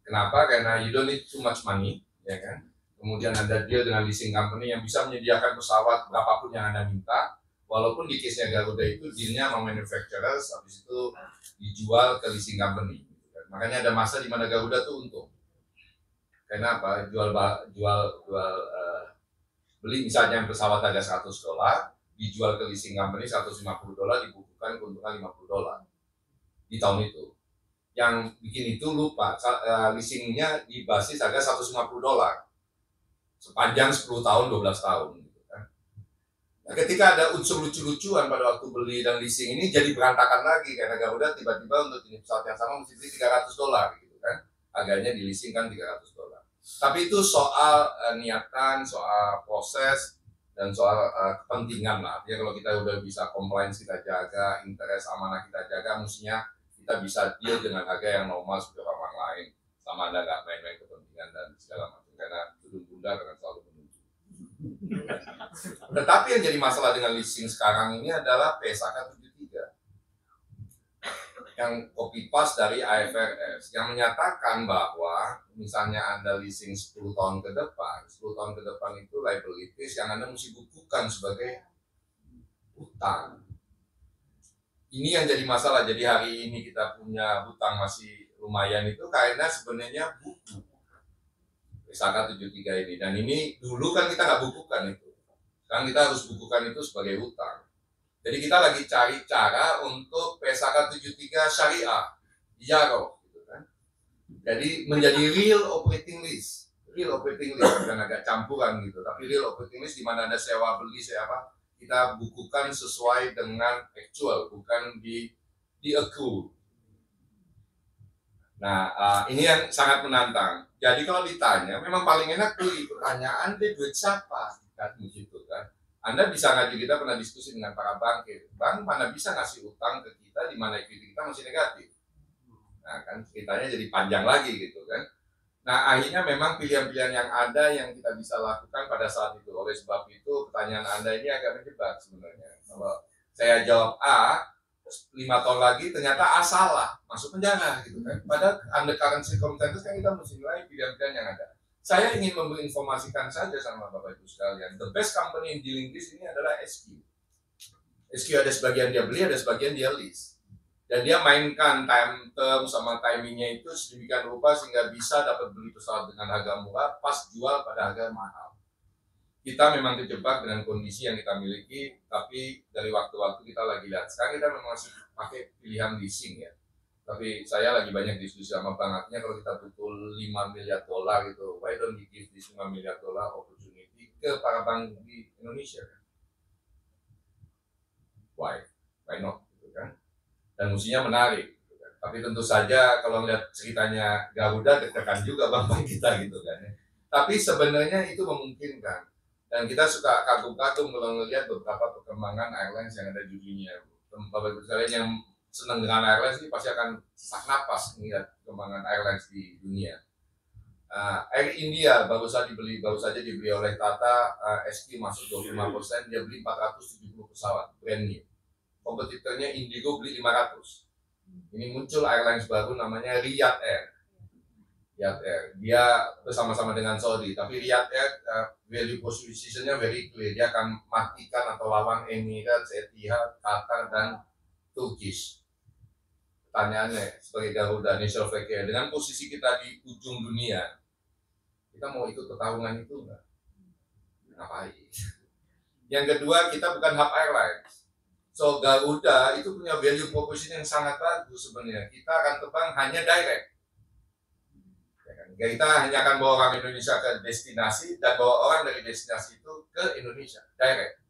Kenapa? Karena you don't need too much money, ya kan? Kemudian ada deal dengan leasing company yang bisa menyediakan pesawat berapapun yang Anda minta, walaupun di case-nya Garuda itu deal-nya sama manufacturers, habis itu dijual ke leasing company. Makanya ada masa di mana Garuda tuh untung. Karena apa? Beli misalnya pesawat harga $100, dijual ke leasing company $150, dibukukan keuntungan $50 di tahun itu. Yang bikin itu lupa, leasingnya di basis harga $150 sepanjang 10 tahun, 12 tahun. Gitu kan. Nah, ketika ada unsur lucu-lucuan pada waktu beli dan leasing ini jadi berantakan lagi karena Garuda tiba-tiba untuk jenis pesawat yang sama mesti beli $300 gitu kan. Harganya di leasing kan $300. Tapi itu soal niatan, soal proses, dan soal kepentingan lah. Artinya kalau kita udah bisa compliance kita jaga, interest amanah kita jaga, mestinya kita bisa deal dengan harga yang normal seperti orang lain, sama Anda nggak main-main kepentingan dan segala macam, karena turun bunda akan selalu menuju. Tetapi yang jadi masalah dengan leasing sekarang ini adalah PSAK 73 yang copy paste dari IFRS yang menyatakan bahwa misalnya Anda leasing 10 tahun ke depan, 10 tahun ke depan itu liabilities yang Anda mesti bukukan sebagai hutang. Ini yang jadi masalah. Jadi hari ini kita punya hutang masih lumayan itu karena sebenarnya buku PSAK 73 ini. Dan ini dulu kan kita nggak bukukan itu. Sekarang kita harus bukukan itu sebagai hutang. Jadi kita lagi cari cara untuk PSAK 73 syariah, Ijaro, gitu kan. Jadi menjadi real operating list, bukan agak campuran gitu, tapi real operating list di mana ada sewa beli siapa kita bukukan sesuai dengan actual, bukan di accrue. Nah, ini yang sangat menantang. Jadi kalau ditanya, memang paling enak tuh pertanyaan dia duit siapa, kan begitu kan. Anda bisa ngaji, kita pernah diskusi dengan para bankir. Bank mana bisa ngasih utang ke kita di mana equity kita masih negatif. Nah kan ceritanya jadi panjang lagi gitu kan. Nah akhirnya memang pilihan-pilihan yang ada yang kita bisa lakukan pada saat itu. Oleh sebab itu pertanyaan Anda ini agak menjebak sebenarnya. Kalau saya jawab A, 5 tahun lagi ternyata A salah, masuk penjara gitu kan. Padahal under current circumstances kan kita mesti nilai pilihan-pilihan yang ada. Saya ingin menginformasikan saja sama Bapak Ibu sekalian, the best company in dealing this ini adalah SQ. SQ ada sebagian dia beli, ada sebagian dia lease. Dan dia mainkan time term sama timingnya itu sedemikian rupa sehingga bisa dapat beli pesawat dengan harga murah, pas jual pada harga mahal. Kita memang terjebak dengan kondisi yang kita miliki, tapi dari waktu-waktu kita lagi lihat. Sekarang kita memang masih pakai pilihan leasing ya. Tapi saya lagi banyak diskusi sama banknya, kalau kita butuh $5 miliar gitu, why don't we give this $5 miliar opportunity ke para bank di Indonesia kan? Why not? Gitu kan? Dan mestinya menarik. Gitu kan? Tapi tentu saja kalau melihat ceritanya Garuda deg-degan juga bank kita gitu kan. Tapi sebenarnya itu memungkinkan. Dan kita suka kagum-kagum kalau melihat beberapa perkembangan airlines yang ada di dunia. Bapak Ibu sekalian yang senang dengan airlines ini pasti akan sesak napas melihat perkembangan airlines di dunia. Air India baru saja dibeli oleh Tata, SQ masuk 25%, dia beli 470 pesawat brand new. Kompetitornya Indigo beli 500. Ini muncul airlines baru namanya Riyadh Air. Dia bersama-sama dengan Saudi, tapi Riyadh Air value proposition-nya very clear. Dia akan matikan atau lawan Emirates, Etihad, Qatar dan Turkish. Pertanyaannya sebagai Garuda National Flag Carrier dengan posisi kita di ujung dunia, kita mau ikut pertarungan itu enggak? Ngapain? Yang kedua, kita bukan hub airlines. So Garuda itu punya value proposition yang sangat bagus sebenarnya. Kita akan terbang hanya direct. Ya kan? Kita hanya akan bawa orang Indonesia ke destinasi dan bawa orang dari destinasi itu ke Indonesia direct.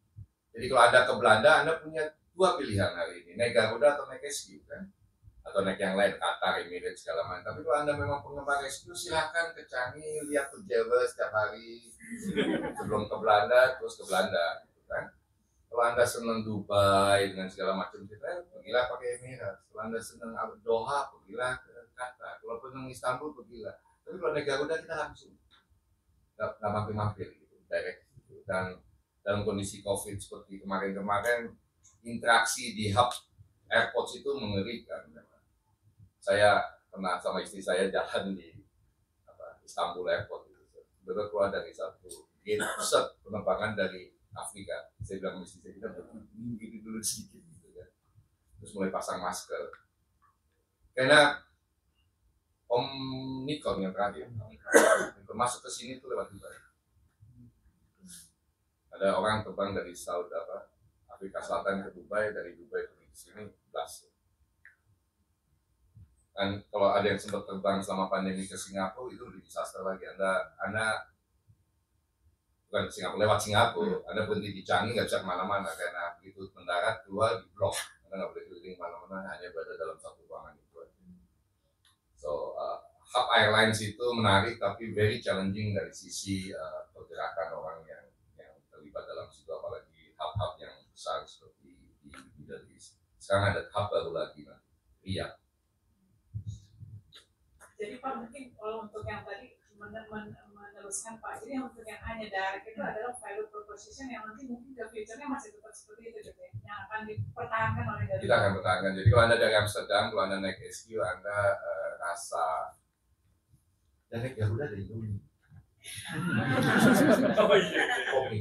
Jadi kalau Anda ke Belanda, Anda punya dua pilihan hari ini, naik Garuda atau naik SQ kan, atau naik yang lain, Qatar, Emirates segala macam. Tapi kalau Anda memang penggemar SQ, silahkan ke Changi, lihat ke Java setiap hari sebelum ke Belanda, terus ke Belanda, gitu kan. Kalau Anda senang Dubai dengan segala macam kita, pergilah pakai Emirates. Kalau Anda senang Doha, pergilah ke Qatar. Kalau senang Istanbul, pergilah. Tapi kalau naik Garuda kita langsung, nggak mampir-mampir gitu, direct. Gitu. Dan dalam kondisi COVID seperti kemarin-kemarin, interaksi di hub airport itu mengerikan. Saya pernah sama istri saya jalan di Istanbul Airport. Baru keluar dari satu gate set penerbangan dari Afrika. Saya bilang sama istri saya, kita berdiri dulu sedikit gitu kan. Terus mulai pasang masker. Karena Omicron yang terakhir, masuk ke sini tuh lewat Dubai. Ada orang terbang dari Afrika Selatan ke Dubai, dari Dubai ke sini blast. Dan kalau ada yang sempat terbang selama pandemi ke Singapura itu lebih disaster lagi. Anda bukan Singapura, lewat Singapura, Anda berhenti di Changi nggak bisa kemana-mana karena begitu mendarat keluar di blok, Anda nggak boleh keliling kemana-mana, hanya berada dalam satu ruangan itu. So hub airlines itu menarik tapi very challenging dari sisi pergerakan orang yang terlibat dalam situ, apalagi hub-hub yang besar seperti di Middle East. Sekarang ada hub baru lagi nanti, Riyadh. Jadi Pak, mungkin kalau untuk yang tadi meneruskan Pak, jadi untuk yang hanya direct itu adalah value proposition yang nanti mungkin ke future-nya masih tetap seperti itu gitu ya, yang akan dipertahankan oleh Garuda. Kita akan pertahankan. Jadi kalau Anda dari Amsterdam, kalau Anda naik SQ, Anda rasa dan naik Garuda dari Indomie. Kopi.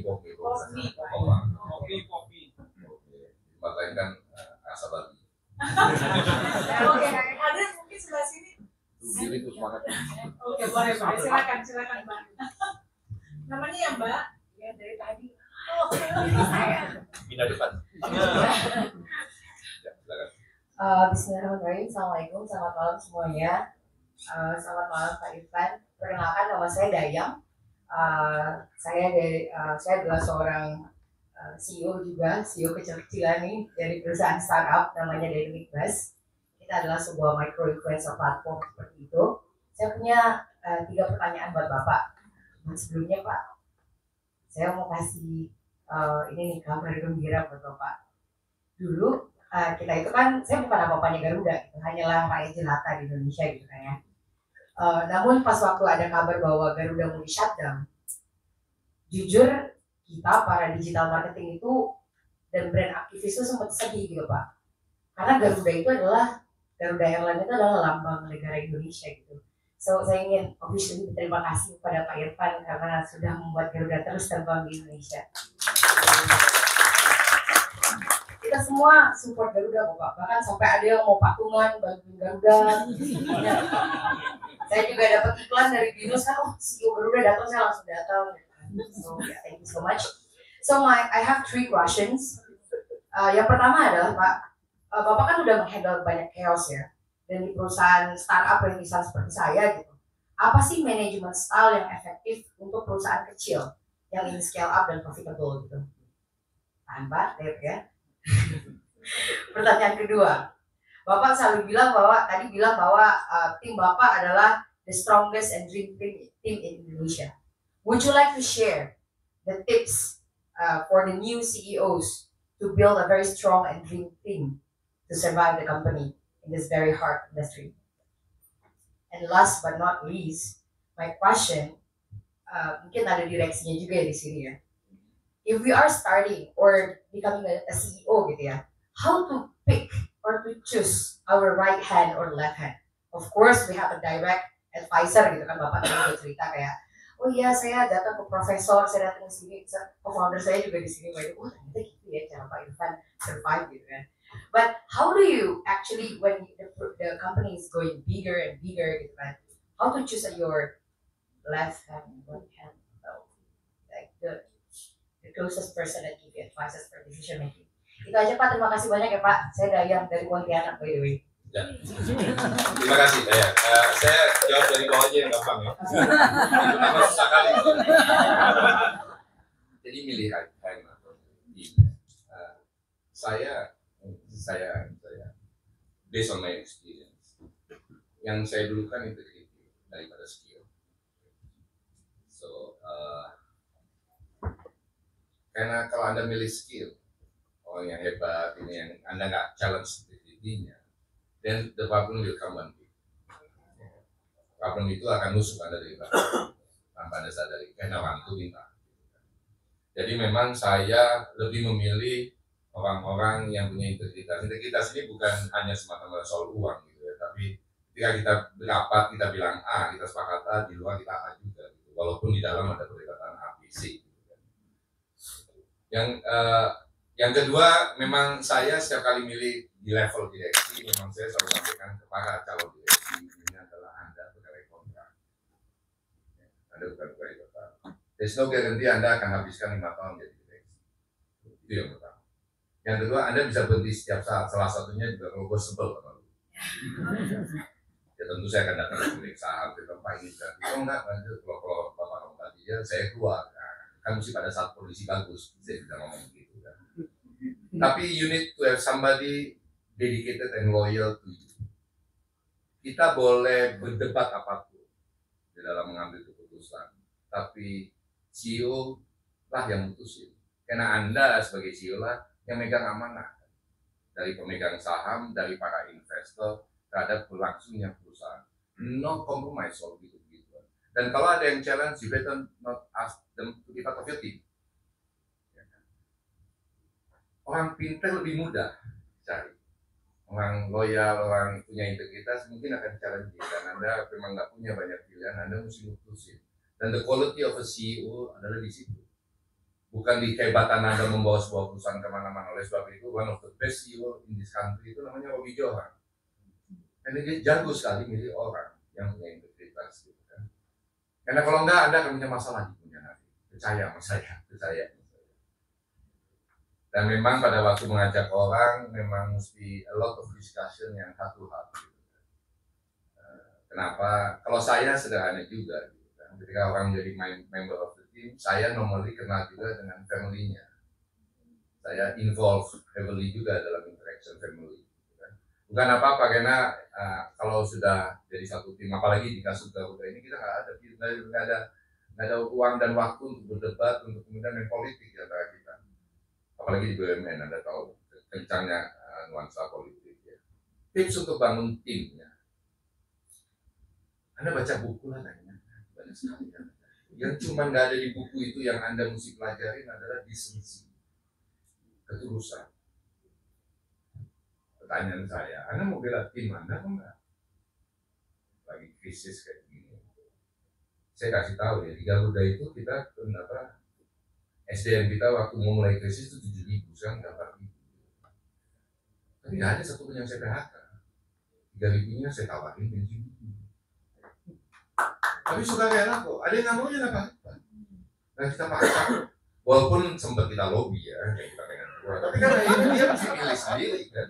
Makanya kan rasa Bali. Oke, ada mungkin sebelah sini. Diri itu semangat. Oke, boleh Pak. Silakan Mbak. Namanya ya Mbak? Ya dari tadi. Oh, saya. Pindah depan. Ya, silakan. Bismillahirrahmanirrahim. Assalamualaikum, selamat malam semuanya. Selamat malam Pak Irfan. Perkenalkan, nama saya Dayang. Saya adalah seorang CEO juga, CEO kecil-kecilan nih dari perusahaan startup namanya Dynamic Buzz. Kita adalah sebuah micro influencer platform seperti itu. Saya punya 3 pertanyaan buat Bapak. Sebelumnya Pak, saya mau kasih ini nih kabar gembira buat Bapak. Dulu kita itu kan, saya bukan apa-apanya Garuda, gitu. Hanyalah rakyat jelata di Indonesia gitu kan ya. Namun pas waktu ada kabar bahwa Garuda mau di-shutdown, jujur kita para digital marketing itu dan brand aktivis itu sempat sedih gitu Pak. Karena Garuda itu adalah Garuda Airlines itu adalah lambang negara Indonesia gitu. So saya ingin officially berterima kasih kepada Pak Irfan karena sudah membuat Garuda terus terbang di Indonesia. Kita semua support Garuda kok Pak. Bahkan sampai ada yang mau patungan bantuin Garuda. Saya juga dapat iklan dari Binus kan, CEO Garuda datang, saya langsung datang. So yeah, thank you so much. So I have 3 questions. Yang pertama adalah Pak, Bapak kan udah menghandle banyak chaos ya, dan di perusahaan startup yang bisa seperti saya gitu. Apa sih manajemen style yang efektif untuk perusahaan kecil yang ingin scale up dan profitable gitu? Tanpa, ya. Pertanyaan kedua, Bapak selalu bilang bahwa tim Bapak adalah the strongest and dream team in Indonesia. Would you like to share the tips for the new CEOs to build a very strong and dream team to survive the company in this very hard industry? And last but not least, my question, mungkin ada direksinya juga di sini ya. If we are starting or becoming a CEO gitu ya, how to pick or to choose our right hand or left hand? Of course, we have a direct advisor gitu kan, Bapak tadi cerita kayak, oh iya saya datang ke profesor, saya datang ke sini, co-founder saya juga di sini, oh ternyata gitu ya cara Pak Irfan survive gitu kan. But how do you actually, when the company is going bigger and bigger gitu kan, how to choose your left hand and right hand? So, like the closest person that give you advices for decision making. Itu aja Pak, terima kasih banyak ya Pak. Saya Dayang dari Pontianak by the way. Ya. Terima kasih Dayang. Saya jawab dari bawah aja yang gampang ya. Itu memang susah kali. Jadi milih hand atau tim. Saya saya based on my experience, yang saya dulukan integrity daripada skill. So karena kalau Anda milih skill, orang yang hebat, ini yang Anda nggak challenge integrity-nya, then the problem will come one day. Problem itu akan nusuk Anda dari belakang tanpa Anda sadari, karena orang itu minta. Jadi memang saya lebih memilih orang-orang yang punya integritas. Integritas ini bukan hanya semata-mata soal uang gitu ya, tapi ketika kita berapat, kita bilang A, kita sepakat A, di luar kita A juga gitu. Walaupun di dalam ada perdebatan A, B, C gitu kan. Yang kedua, memang saya setiap kali milih di level direksi, memang saya selalu sampaikan kepada calon direksi, ini adalah Anda pegawai kontrak. Anda bukan pegawai kontrak. There's no guarantee Anda akan habiskan 5 tahun jadi direksi. Itu yang pertama. Yang kedua, Anda bisa berhenti setiap saat. Salah satunya juga kalau gue sebel. Ya tentu saya akan datang ke pemeriksaan, ke tempat ini. Kalau enggak, kalau Bapak ngomong tadi ya, saya keluar. Kan mesti pada saat kondisi bagus, saya tidak ngomong begitu kan. Tapi you need to have somebody dedicated and loyal to you. Kita boleh berdebat apapun di dalam mengambil keputusan, tapi CEO lah yang mutusin. Karena Anda sebagai CEO lah yang megang amanah dari pemegang saham, dari para investor terhadap berlangsungnya perusahaan. No compromise soal gitu-gitu. Dan kalau ada yang challenge, you better not ask them to be part of your team. Orang pintar lebih mudah cari. Orang loyal, orang punya integritas mungkin akan challenge. Dan Anda memang nggak punya banyak pilihan, Anda mesti mutusin. Dan the quality of a CEO adalah di situ. Bukan di kehebatan Anda membawa sebuah perusahaan kemana-mana. Oleh sebab itu, one of the best CEO in this country itu namanya Robbie Johan. Karena dia jago sekali milih orang yang punya integritas. Gitu kan. Karena kalau enggak, Anda akan punya masalah di punya nanti. Percaya sama saya, percaya. Dan memang pada waktu mengajak orang, memang mesti a lot of discussion yang heart to heart. Gitu. Kenapa? Kalau saya sederhana juga. Ketika orang menjadi member of the team, saya normally kenal juga dengan family-nya. Saya involve heavily juga dalam interaction family. Bukan apa-apa, karena kalau sudah jadi satu tim, apalagi di kasus Garuda ini, kita nggak ada uang dan waktu untuk berdebat, untuk kemudian main politik di antara kita. Apalagi di BUMN, Anda tahu kencangnya nuansa politik. Ya. Tips untuk bangun timnya. Anda baca buku lah, sekali kan. Yang cuma nggak ada di buku itu yang Anda mesti pelajarin adalah decency, ketulusan. Pertanyaan saya, Anda mau bela tim Anda atau enggak? Lagi krisis kayak gini. Saya kasih tahu ya, di Garuda itu kita SDM kita waktu mau mulai krisis itu 7.000, sekarang 8.000. Tapi nggak ada satupun yang saya PHK. 3.000-nya saya tawarin pensiun. Tapi suka rela kok, ada yang nggak mau ya nggak apa-apa. Nah kita paksa, walaupun sempat kita lobby ya, kayak kita pengen keluar. Tapi kan ini dia mesti pilih sendiri kan.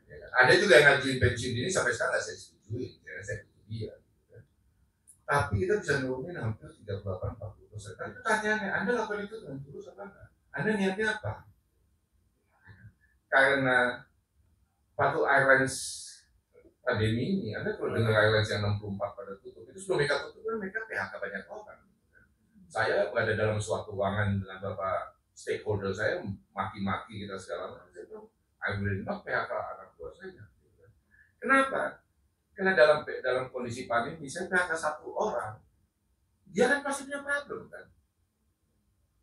Ya, ada juga yang ngajuin pensiun ini sampai sekarang saya setujuin, karena saya butuh dia. Kan. Tapi kita bisa nurunin hampir 38-40%. Tapi pertanyaannya, Anda lakukan itu dengan tulus apa enggak? Anda niatnya apa? Karena Patu Airlines pandemi ini, Anda kalau dengar airlines yang 64 pada tutup, itu sebelum mereka tutup kan mereka PHK banyak orang. Saya berada dalam suatu ruangan dengan beberapa stakeholder saya, maki-maki kita segala macam. I will not PHK anak buah saya. Kenapa? Karena dalam kondisi pandemi, saya PHK satu orang, dia kan pasti punya problem kan?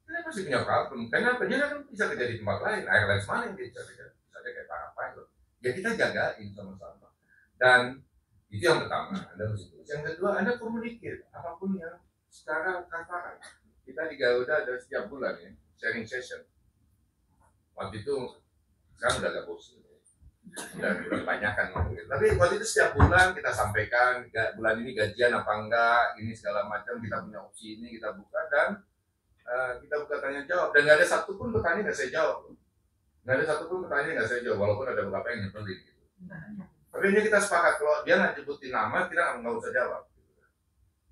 Dia pasti punya problem. Kenapa? Dia kan bisa kerja di tempat lain. Airlines mana yang dia bisa kerja? Misalnya kayak para pilot. Ya kita jagain sama-sama. Dan itu yang pertama, Anda mesti tulis. Yang kedua, Anda komunikasi apapun yang secara transparan. Kita di Garuda ada setiap bulan ya, sharing session. Waktu itu, sekarang udah agak bosan. Udah kebanyakan ngomongin. Tapi waktu itu setiap bulan kita sampaikan, bulan ini gajian apa enggak, ini segala macam, kita punya opsi ini, kita buka dan kita buka tanya jawab. Dan nggak ada satupun pertanyaan nggak saya jawab. Nggak ada satupun pertanyaan nggak saya jawab, walaupun ada beberapa yang nyebelin gitu. Tapi ini kita sepakat, kalau dia nggak nyebutin nama, kita nggak usah jawab.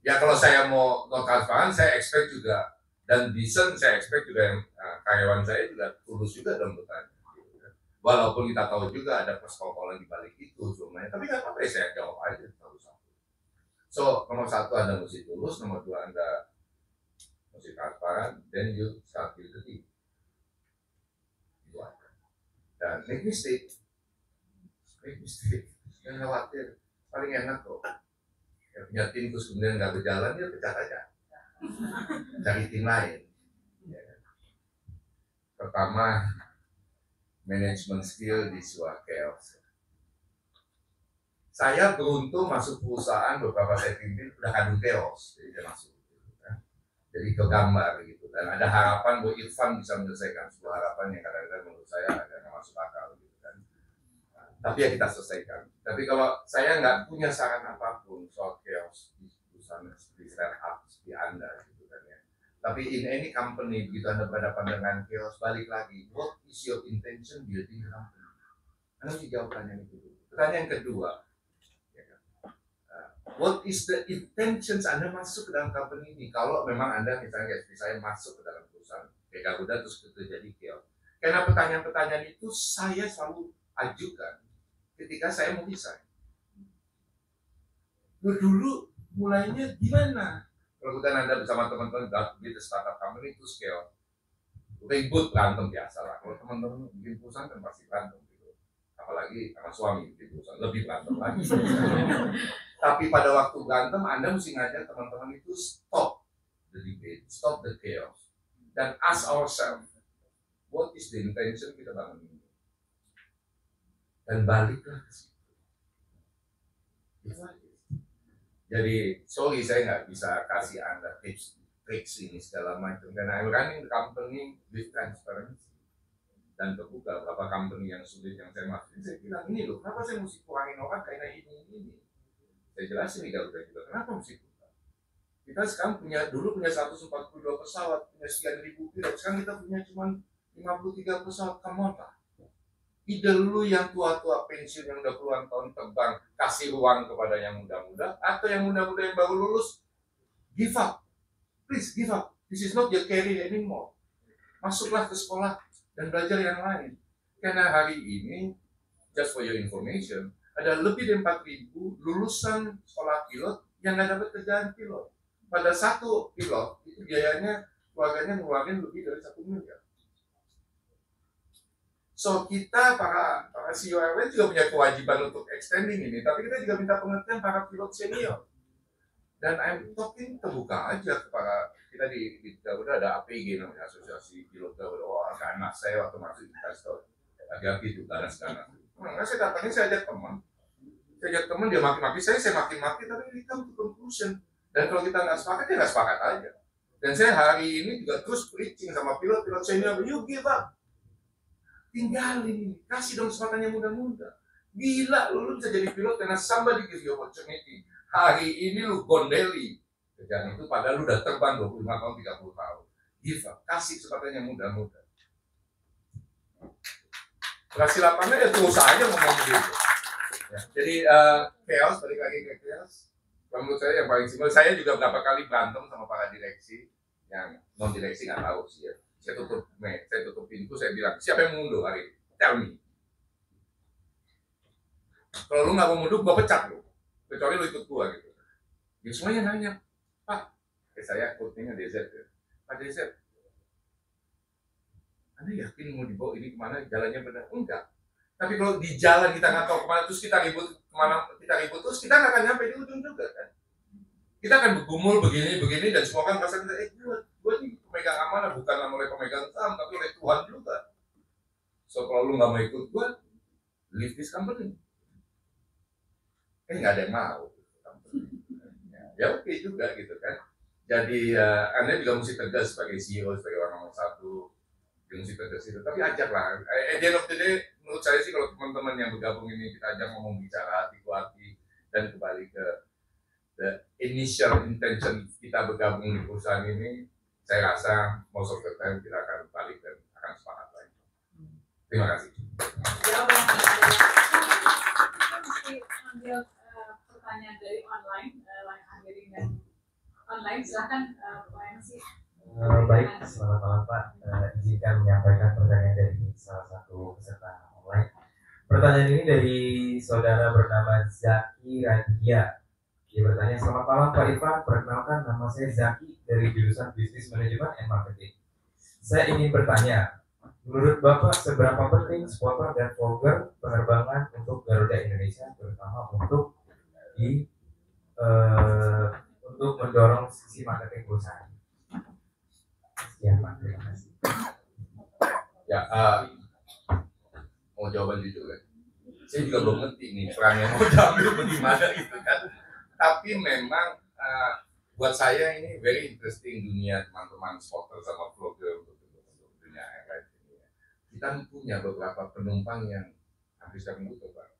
Ya kalau saya mau non transparan, saya expect juga, dan decent saya expect juga yang karyawan saya juga tulus juga dalam bertanya. Walaupun kita tahu juga ada persekongkolan di balik itu sebenarnya, tapi nggak apa-apa ya, saya jawab aja satu-satu. So, nomor satu Anda mesti tulus, nomor dua Anda mesti transparan, then you start with the team. Itu aja. Dan make mistake, jangan khawatir, paling enak kok. Ya, punya tim terus kemudian nggak berjalan, ya pecat aja. Cari tim lain. Ya. Pertama, management skill di sebuah chaos. Saya beruntung masuk perusahaan beberapa saya pimpin udah kandung chaos, jadi saya masuk. Jadi kegambar gitu, dan ada harapan bahwa Irfan bisa menyelesaikan sebuah harapan yang kadang-kadang menurut saya agak nggak masuk akal gitu kan. Tapi ya kita selesaikan. Tapi kalau saya nggak punya saran apapun soal chaos di perusahaan seperti startup seperti Anda gitu kan ya. Tapi in any company begitu Anda berhadapan dengan chaos, balik lagi, what is your intention building company? Anda mesti jawab pertanyaan itu. Pertanyaan kedua, what is the intentions Anda masuk ke dalam company ini? Kalau memang Anda misalnya seperti saya masuk ke dalam perusahaan kayak Garuda terus terjadi chaos. Karena pertanyaan-pertanyaan itu saya selalu ajukan ketika saya mau desain. Dulu mulainya gimana? Kalau kemudian Anda bersama teman-teman di startup company itu scale, ribut berantem biasa lah. Kalau teman-teman bikin perusahaan kan pasti berantem gitu. Apalagi sama suami bikin perusahaan lebih berantem lagi. Tapi pada waktu berantem Anda mesti ngajak teman-teman itu stop the debate, stop the chaos, dan ask ourselves, what is the intention kita bangun ini? Dan baliklah ke situ. Itu aja. Jadi, sorry saya nggak bisa kasih Anda tips, tricks ini segala macam. Karena I'm running the company with transparency. Dan terbuka beberapa company yang sulit yang saya masukin, saya bilang ini loh, kenapa saya mesti kurangin orang karena ini. Saya jelasin di Garuda juga, kenapa mesti kurang. Kita sekarang dulu punya 142 pesawat, punya sekian ribu pilot, sekarang kita punya cuma 53 pesawat, come on lah. Ide lu yang tua-tua pensiun yang udah puluhan tahun terbang, kasih ruang kepada yang muda-muda, atau yang muda-muda yang baru lulus, give up. Please give up. This is not your career anymore. Masuklah ke sekolah dan belajar yang lain. Karena hari ini, just for your information, ada lebih dari 4.000 lulusan sekolah pilot yang nggak dapat kerjaan pilot. Pada satu pilot, itu biayanya, keluarganya ngeluarin lebih dari 1 miliar. So kita para CEO airline juga punya kewajiban untuk extending ini, tapi kita juga minta pengertian para pilot senior. Dan I'm talking terbuka aja kepada kita di Garuda ada APG namanya Asosiasi Pilot Garuda. Oh, ganas saya waktu masuk di Kastor. Hati-hati itu ganas. Nah, saya datangnya saya ajak teman, dia maki-maki saya maki-maki, tapi ini come to conclusion. Dan kalau kita nggak sepakat, ya nggak sepakat aja. Dan saya hari ini juga terus preaching sama pilot senior, you give up. Tinggalin, kasih dong kesempatan yang muda-muda. Gila, lu bisa jadi pilot karena somebody give you opportunity. Hari ini lu gondeli kerjaan itu, padahal lu udah terbang 25 tahun, 30 tahun. Give up, kasih kesempatan yang muda-muda. Berhasil apanya ya terus aja ngomong begitu. Ya, jadi chaos, balik lagi ke chaos. Menurut saya yang paling simpel, saya juga berapa kali berantem sama para direksi, yang non direksi nggak tahu sih ya. Saya tutup pintu, saya bilang, siapa yang mundur hari ini? Tell me. Kalau lu nggak mau mundur, gua pecat lu. Kecuali lu ikut gua gitu. Ya semuanya nanya, Pak, saya coachingnya DZ ya. Pak DZ, Anda yakin mau dibawa ini kemana, jalannya benar? Enggak. Tapi kalau di jalan kita nggak tahu kemana, terus kita ribut terus kita nggak akan nyampe di ujung juga kan. Kita akan bergumul begini, dan semua kan merasa kita, gue ini pemegang amanah, bukan oleh pemegang saham, tapi oleh Tuhan juga. So kalau lu nggak mau ikut gue, leave this company. Nggak ada yang mau. Ya oke juga gitu kan. Jadi Anda juga mesti tegas sebagai CEO, sebagai orang nomor 1, mesti tegas itu. Tapi ajaklah. At the end of the day, menurut saya sih kalau teman-teman yang bergabung ini kita ajak ngomong bicara hati-hati dan kembali ke the initial intention kita bergabung di perusahaan ini, saya rasa most of the time kita akan balik dan akan sepakat lagi. Terima kasih. Kita mesti ambil pertanyaan dari online, hadirin dan online. Silakan Pak MC. Baik, selamat malam Pak. Izinkan menyampaikan pertanyaan dari salah satu peserta Alright. Pertanyaan ini dari saudara bernama Zaki Radia. Dia bertanya, selamat malam Pak Irfan, perkenalkan nama saya Zaki dari jurusan Business Management and Marketing. Saya ingin bertanya, menurut Bapak seberapa penting spotter dan vlogger penerbangan untuk Garuda Indonesia, terutama untuk mendorong sisi marketing perusahaan? Sekian Pak, terima kasih. Ya, mau jawaban jujur kan? Saya juga belum ngerti nih peran yang mau diambil bagaimana gitu kan. Tapi memang buat saya ini very interesting dunia teman-teman spotter sama vlogger untuk dunia airline ini. Kita punya beberapa penumpang yang hampir setiap minggu Pak,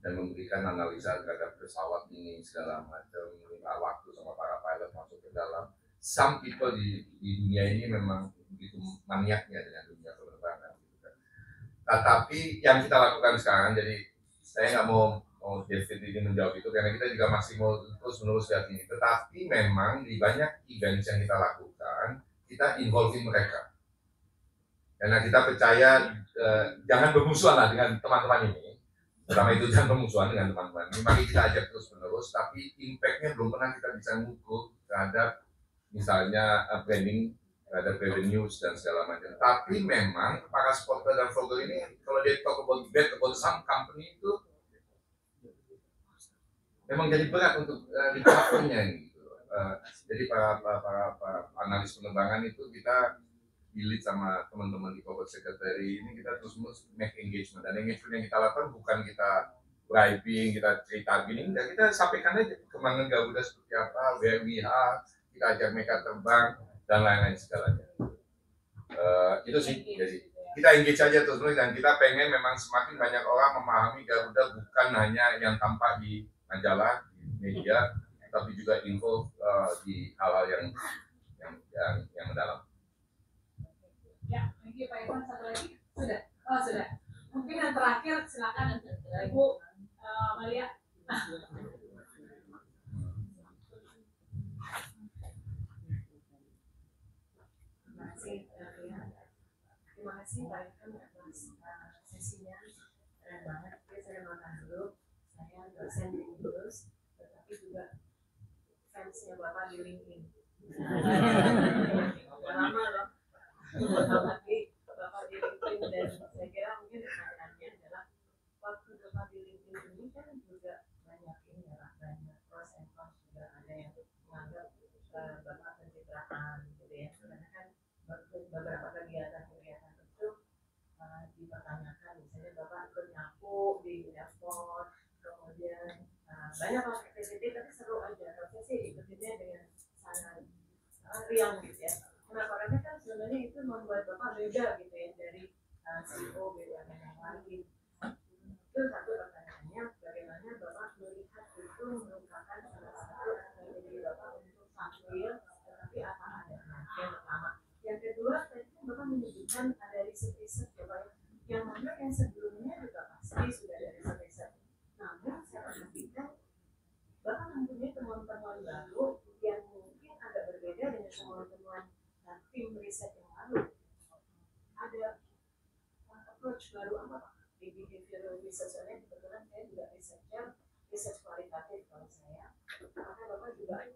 dan memberikan analisa terhadap pesawat ini segala macam, waktu sama para pilot masuk ke dalam. Some people di dunia ini memang begitu maniaknya dengan dunia penerbangan. Tapi yang kita lakukan sekarang, jadi saya nggak mau David ini menjawab itu karena kita juga masih mau terus-menerus lihat ini. Tetapi memang di banyak event yang kita lakukan, kita involving mereka. Karena kita percaya jangan bermusuhan lah dengan teman-teman ini. Pertama itu jangan bermusuhan dengan teman-teman ini. Mari kita ajak terus-menerus, tapi impact-nya belum pernah kita bisa mengukur terhadap misalnya branding, terhadap revenues dan segala macam. Tapi memang para supporter dan vlogger ini, kalau dia talk about bad about some company itu memang jadi berat untuk recovernya gitu. Jadi para analis penerbangan itu kita lead sama teman-teman di corporate secretary ini, kita terus make engagement, dan engagement yang kita lakukan bukan kita bribing, kita cerita gini, enggak, kita sampaikan aja kemana Garuda seperti apa, where we are, kita ajak mereka terbang dan lain-lain segalanya. Itu sih, jadi kita engage aja terus, dan kita pengen memang semakin banyak orang memahami Garuda bukan hanya yang tampak di majalah, di media, tapi juga info di hal-hal yang mendalam. Ya, thank you Pak Irfan. Satu lagi? Sudah? Oh sudah. Mungkin yang terakhir silakan Ibu Maria. Terima kasih Pak Irfan atas sesinya, keren banget. Saya makan dulu, saya dosen di Inggris, tetapi juga fansnya Bapak di LinkedIn. Udah lama loh, Bapak di LinkedIn, dan saya kira mungkin pertanyaannya adalah waktu Bapak di LinkedIn ini kan juga banyak ini ya, banyak pros and cons, juga ada yang menganggap Bapak pencitraan gitu ya, karena kan beberapa kegiatan itu dipertanyakan, misalnya Bapak ikut nyapu di airport, kemudian banyak aktiviti, tapi seru aja. Harusnya sih ikutinnya dengan sangat riang gitu ya. Kenapa? Karena kan sebenarnya itu membuat Bapak beda gitu ya dari CEO BUMN yang lain. Itu satu pertanyaannya, bagaimana Bapak melihat itu merupakan salah satu strategi Bapak untuk tampil, tetapi apa adanya. Yang pertama. Yang kedua, tadi kan Bapak menyebutkan ada riset-riset ya Pak, yang mana yang sebelumnya juga pasti sudah ada riset-riset. Namun saya perhatikan Bapak mempunyai temuan-temuan baru yang mungkin agak berbeda dengan temuan-temuan tim riset yang lalu. Ada approach baru apa Pak? Di behavioral research, soalnya kebetulan saya juga researcher, research kualitatif kalau saya. Apakah Bapak juga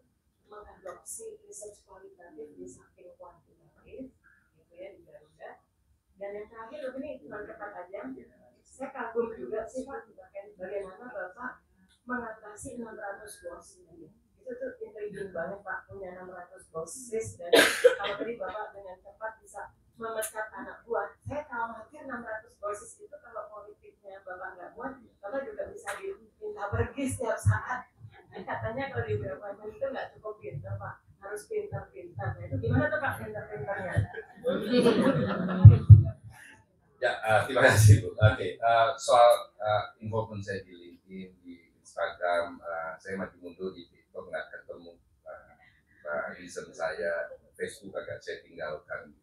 mengadopsi research kualitatif di samping kuantitatif gitu ya di Garuda? Dan yang terakhir ini cuma cepat aja, saya kagum juga sih Pak bagaimana Bapak mengatasi 600 bosses itu tuh intriguing banget Pak, punya 600 bosses, dan kalau tadi Bapak dengan cepat bisa memecat anak buah. Saya khawatir 600 bosses itu kalau politiknya Bapak nggak muat, Bapak juga bisa diminta pergi setiap saat. Katanya kalau di BUMN itu nggak cukup pintar Pak, harus pintar-pintar. Nah itu gimana tuh Pak pintar-pintarnya? Ya, terima kasih Bu. Oke, soal involvement saya di LinkedIn, di Instagram, saya maju mundur di TikTok nggak ketemu reason saya, Facebook agak saya tinggalkan.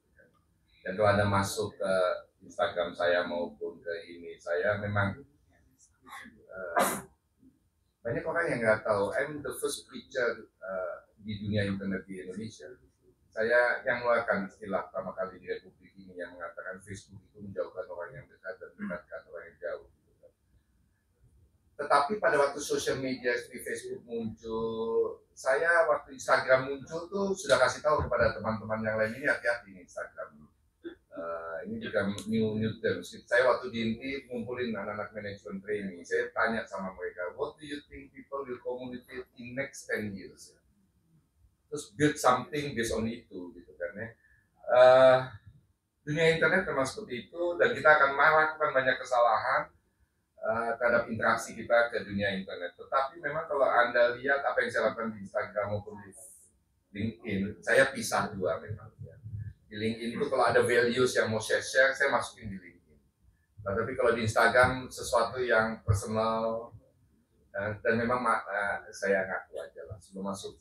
Dan kalau Anda masuk ke Instagram saya maupun ke ini, saya memang banyak orang yang nggak tahu, I'm the first preacher di dunia internet di Indonesia. Saya yang mengeluarkan istilah pertama kali di Republik ini ini yang mengatakan Facebook itu menjauhkan orang yang dekat dan mendekatkan orang yang jauh. Tetapi pada waktu sosial media seperti Facebook muncul, saya waktu Instagram muncul tuh sudah kasih tahu kepada teman-teman yang lain, ini hati-hati nih Instagram. Ini juga new terms. Saya waktu di INTI ngumpulin anak-anak manajemen training, saya tanya sama mereka, what do you think people will communicate in next 10 years? Terus build something based on itu, gitu kan ya. Dunia internet memang seperti itu, dan kita akan melakukan banyak kesalahan terhadap interaksi kita ke dunia internet. Tetapi memang kalau Anda lihat apa yang saya lakukan di Instagram maupun di LinkedIn, saya pisah dua memang. Di LinkedIn itu kalau ada values yang mau share, saya masukin di LinkedIn. Nah, tapi kalau di Instagram sesuatu yang personal dan memang saya ngaku aja lah. Sebelum masuk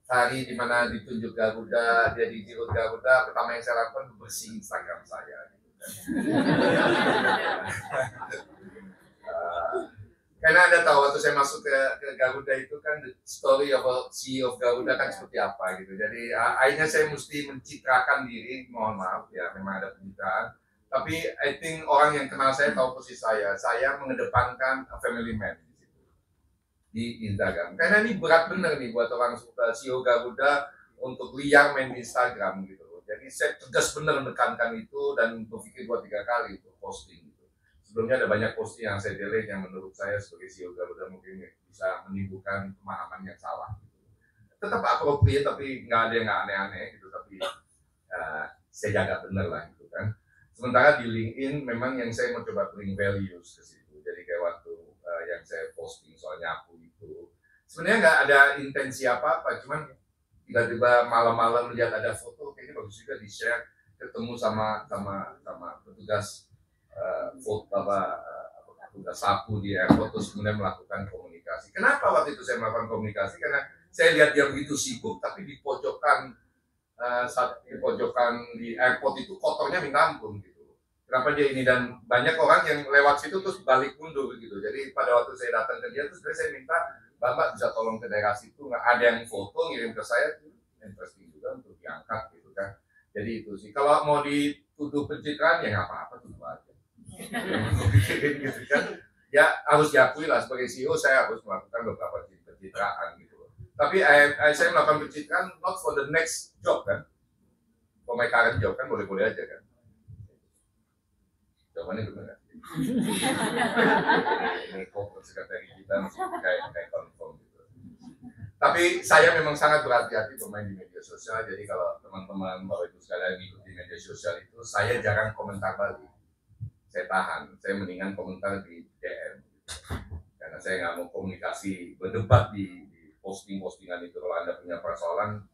hari di mana ditunjuk Garuda, dia di Giro Garuda, pertama yang saya lakukan bersih Instagram saya. Karena Anda tahu waktu saya masuk ke Garuda itu kan the story of a CEO of Garuda kan seperti apa gitu. Jadi akhirnya saya mesti mencitrakan diri, mohon maaf ya memang ada pencitraan. Tapi I think orang yang kenal saya tahu posisi saya mengedepankan family man di situ di Instagram. Karena ini berat bener nih buat orang CEO Garuda untuk liar main di Instagram gitu. Jadi saya tegas bener menekankan itu dan berpikir 2-3 kali untuk posting. Sebelumnya ada banyak posting yang saya delete yang menurut saya sebagai CEO Garuda mungkin bisa menimbulkan pemahaman yang salah. Tetap appropriate tapi nggak ada yang nggak aneh-aneh gitu, tapi saya jaga bener lah gitu kan. Sementara di LinkedIn memang yang saya mau coba bring values ke situ. Jadi kayak waktu yang saya posting soal nyapu itu, sebenarnya nggak ada intensi apa-apa, cuman tiba-tiba malam-malam lihat ada foto kayaknya bagus juga di share, ketemu sama petugas tugas sapu di airport, terus kemudian melakukan komunikasi. Kenapa waktu itu saya melakukan komunikasi? Karena saya lihat dia begitu sibuk, tapi di pojokan di airport itu kotornya minta ampun gitu. Kenapa dia ini, dan banyak orang yang lewat situ terus balik mundur gitu. Jadi pada waktu saya datang ke dia, terus saya minta, Bapak bisa tolong ke daerah situ, nggak ada yang foto ngirim ke saya, itu interesting juga untuk diangkat gitu kan. Jadi itu sih. Kalau mau dituduh pencitraan ya nggak apa-apa, tuduh aja. Gitu kan. Ya harus diakui lah sebagai CEO saya harus melakukan beberapa pencitraan gitu. Tapi saya melakukan pencitraan not for the next job kan, for my current job kan boleh-boleh aja kan. Jawabannya benar. Ini kok sekretari kita masih kayak confirm gitu. Tapi saya memang sangat berhati-hati bermain di media sosial. Jadi kalau teman-teman Bapak Ibu sekalian ikuti media sosial itu, saya jarang komentar balik. Saya tahan, saya mendingan komentar di DM karena saya nggak mau komunikasi berdebat di posting-postingan itu. Kalau Anda punya persoalan,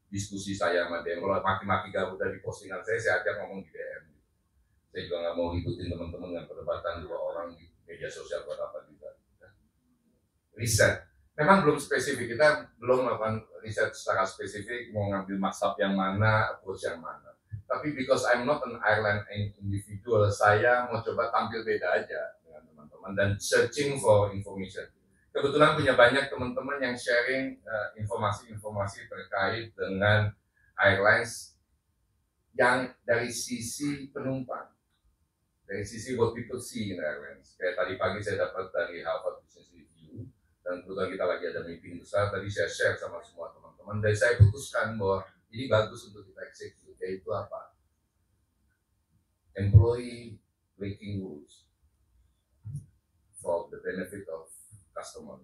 diskusi saya sama DM. Kalau maki-maki Garuda di postingan saya ajak ngomong di DM. Saya juga nggak mau ngikutin teman-teman dengan perdebatan dua orang di media sosial buat apa juga. Riset, memang belum spesifik, kita belum melakukan riset secara spesifik mau ngambil mazhab yang mana, approach yang mana. Tapi because I'm not an airline individual, saya mau coba tampil beda aja dengan teman-teman dan searching for information. Kebetulan punya banyak teman-teman yang sharing informasi-informasi terkait dengan airlines yang dari sisi penumpang, dari sisi what people see in airlines. Kayak tadi pagi saya dapat dari Harvard Business Review, dan kebetulan kita lagi ada meeting besar, tadi saya share sama semua teman-teman, dan saya putuskan bahwa ini bagus untuk kita eksekusi, yaitu apa? Employee breaking rules for the benefit of customer.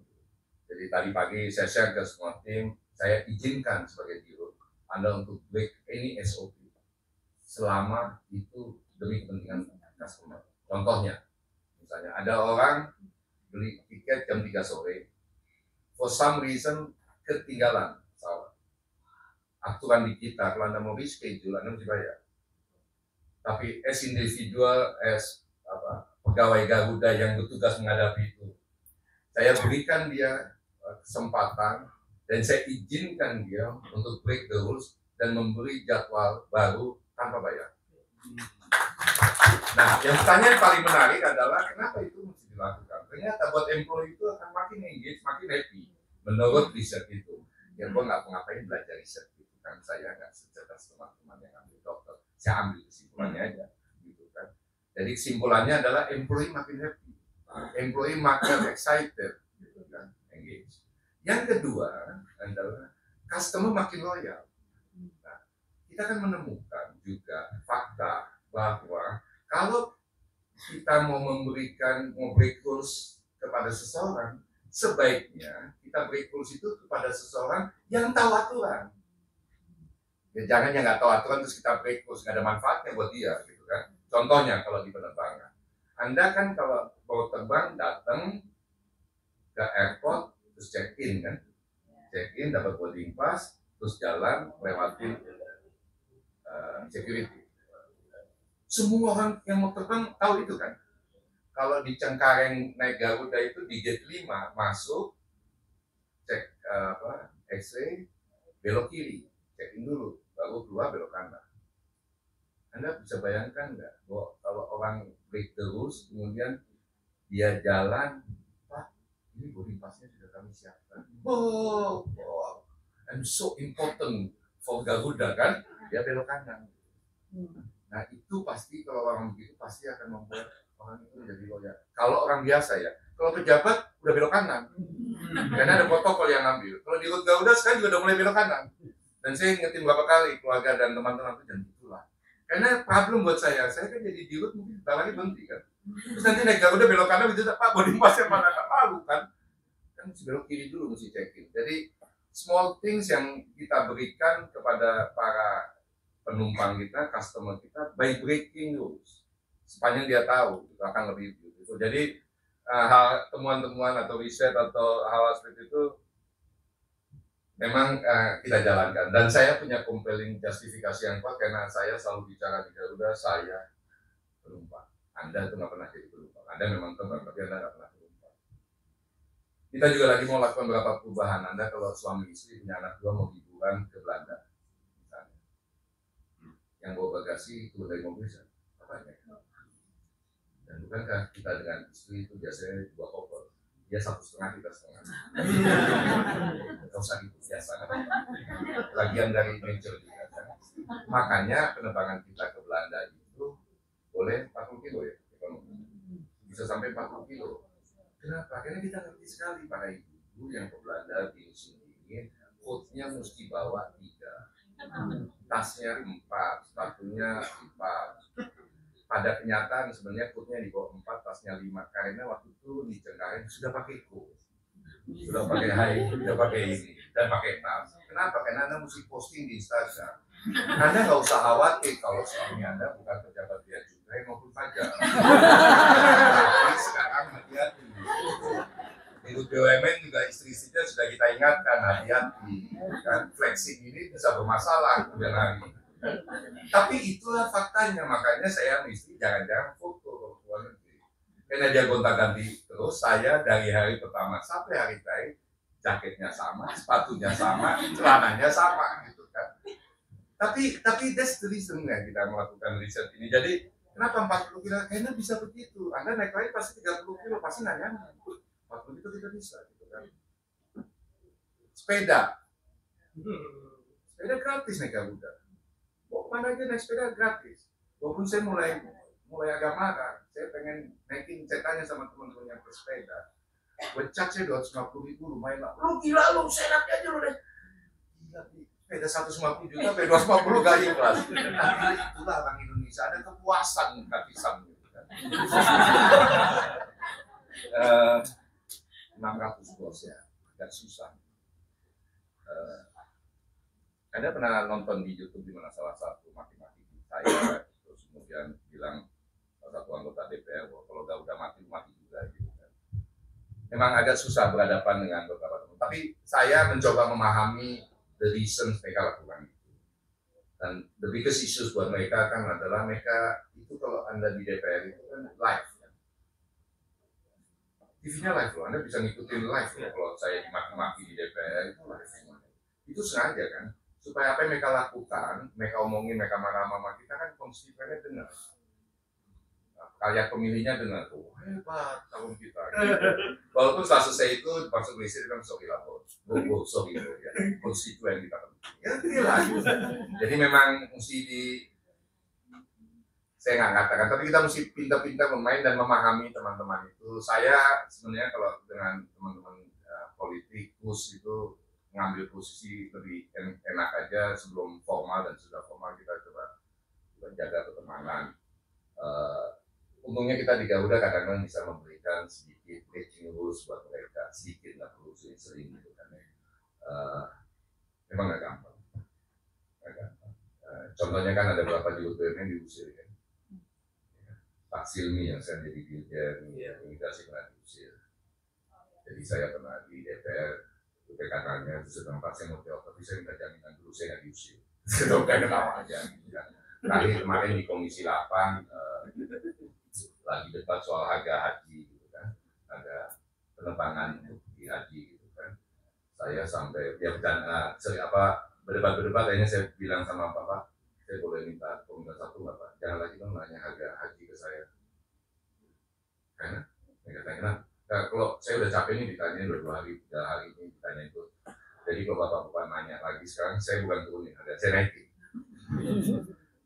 Jadi tadi pagi saya share ke semua tim, saya izinkan sebagai Giro Anda untuk break any SOP selama itu demi kepentingan customer. Contohnya, misalnya ada orang beli tiket jam 3 sore, for some reason ketinggalan pesawat. Aturan di kita, kalau Anda mau reschedule, Anda mesti bayar. Tapi as individual, as pegawai Garuda yang bertugas menghadapi itu, saya berikan dia kesempatan dan saya izinkan dia untuk break the rules dan memberi jadwal baru tanpa bayar. Nah, yang pertanyaan paling menarik adalah kenapa itu mesti dilakukan? Ternyata buat employee itu akan makin engage, makin happy menurut riset itu. Ya, gue nggak ngapain belajar riset itu kan, saya nggak secerdas teman-teman yang ambil dokter. Saya ambil kesimpulannya aja, gitu kan. Jadi kesimpulannya adalah employee makin happy, employee makin excited, gitu kan, engage. Yang kedua adalah customer makin loyal. Nah, kita kan menemukan juga fakta bahwa kalau kita mau break rules kepada seseorang, sebaiknya kita break rules itu kepada seseorang yang tahu aturan. Ya, jangan yang nggak tahu aturan terus kita break rules, nggak ada manfaatnya buat dia, gitu kan. Contohnya kalau di penerbangan, Anda kan kalau mau terbang datang ke airport terus check in kan, check in dapat boarding pass, terus jalan lewatin security. Semua orang yang mau terbang tahu itu kan. Kalau di Cengkareng naik Garuda itu di gate 5 masuk, cek X-ray, belok kiri, check in dulu, baru keluar belok kanan. Anda bisa bayangkan nggak bahwa kalau orang break the rules, kemudian dia jalan, Pak, ini boarding pass-nya sudah kami siapkan. Oh, and so important for Garuda kan, dia belok kanan. Nah itu pasti kalau orang begitu pasti akan membuat orang itu jadi loyal. Kalau orang biasa ya, kalau pejabat udah belok kanan, karena ada protokol yang ngambil. Kalau di rute Garuda sekarang juga udah mulai belok kanan. Dan saya ingetin berapa kali keluarga dan teman-teman itu jangan itulah. Karena problem buat saya kan jadi di rute mungkin bentar lagi berhenti kan. Terus nanti naik Garuda belok kanan gitu, Pak boarding pass-nya mana tak malu kan? Kan mesti belok kiri dulu mesti check-in. Jadi small things yang kita berikan kepada para penumpang kita, customer kita, by breaking rules. Sepanjang dia tahu, itu akan lebih beautiful. Jadi hal temuan-temuan atau riset atau hal seperti itu memang kita jalankan. Dan saya punya compelling justifikasi yang kuat karena saya selalu bicara di Garuda, saya penumpang. Anda itu nggak pernah jadi penumpang. Anda memang terbang, tapi Anda nggak pernah penumpang. Kita juga lagi mau lakukan beberapa perubahan. Anda kalau suami istri punya anak dua mau liburan ke Belanda, yang bawa bagasi itu dari mobil apa ya? Dan bukankah kita dengan istri itu biasanya dua koper, dia 1,5 kita setengah. Tidak usah gitu biasa, bagian dari nature juga. Kan? Makanya penerbangan kita ke Belanda itu boleh 40 kilo ya, bisa sampai 40 kilo. Kenapa? Karena kita ngerti sekali para ibu yang ke Belanda di musim dingin, coatnya mesti bawa 3. Tasnya 4, sepatunya 4. Pada kenyataan sebenarnya coatnya di bawah 4, tasnya 5 karena waktu itu di Cengkareng sudah pakai coat, sudah pakai high, sudah pakai ini dan pakai tas. Kenapa? Karena Anda mesti posting di Instagram. Anda nggak usah khawatir kalau suami Anda bukan pejabat bea cukai maupun pajak. Tapi sekarang hati-hati. Di BUMN juga istri-istrinya sudah kita ingatkan hati-hati kan flexing ini bisa bermasalah kemudian hari. Tapi itulah faktanya, makanya saya mesti jangan-jangan foto luar negeri. Karena dia gonta-ganti terus, saya dari hari pertama sampai hari terakhir jaketnya sama, sepatunya sama, celananya sama gitu kan. Tapi that's the reason ya kita melakukan riset ini. Jadi kenapa 40 kilo? Karena bisa begitu. Anda naik lagi pasti 30 kilo, pasti nggak nyaman. 40 itu tidak bisa gitu kan. Sepeda gratis naik Garuda. Mau kemana aja naik sepeda gratis. Walaupun saya mulai agak marah, saya pengen naikin cetanya sama teman-teman yang bersepeda. Becat saya 250.000 lumayan lah. Lu gila lu, senaknya aja lu deh. Gila, sepeda 150 juta, sepeda 250 gak ikhlas. Tapi itulah orang Indonesia, ada kepuasan gratisan gitu kan. 600 bos ya, agak susah. Anda pernah nonton di YouTube di mana salah satu maki-maki saya, terus kemudian bilang salah satu anggota DPR bahwa kalau udah mati juga gitu kan. Memang agak susah berhadapan dengan beberapa teman. Tapi saya mencoba memahami the reasons mereka lakukan itu. Dan the biggest issues buat mereka kan adalah mereka itu kalau Anda di DPR itu kan live. TV-nya live loh, Anda bisa ngikutin live loh. Kalau saya dimaki-maki di DPR itu live semuanya. Itu sengaja kan, supaya apa yang mereka lakukan, mereka omongin, mereka marah-marah kita kan konstituennya dengar. Nah, karya pemilihnya dengar tuh, hebat calon kita. Gitu. Walaupun setelah selesai itu masuk listrik kan sorry lah bos, sorry ya, konstituen kita kan. Ya gila. Jadi memang mesti saya nggak katakan, tapi kita mesti pintar-pintar bermain dan memahami teman-teman itu. Saya sebenarnya kalau dengan teman-teman politikus itu ngambil posisi lebih enak aja sebelum formal, dan sudah formal kita coba jaga pertemanan. Untungnya kita di Garuda kadang-kadang bisa memberikan sedikit breaking rules buat mereka, sedikit, nggak perlu sering gitu kan ya. Memang nggak gampang. Contohnya kan ada beberapa di UTM yang diusir kan. Pak Silmi yang saya jadi dirjen imigrasi pernah diusir. Jadi saya pernah di DPR, katanya setelah Pak saya mau jawab, tapi saya minta jaminan dulu saya nggak diusir. Saya udah ketawa aja. Gitu kan. Terakhir kemarin di Komisi 8 lagi debat soal harga haji gitu kan, ada penerbangan untuk di haji gitu kan. Saya sampai ya berdebat akhirnya saya bilang sama Bapak, saya boleh minta komentar satu nggak Pak? Jangan lagi dong nanya harga haji ke saya. Karena saya katakan, kalau saya udah capek nih ditanya 2 hari, 3 hari ini ditanya itu. Jadi kalau Bapak nanya lagi sekarang, saya bukan turunin harga, saya naikin.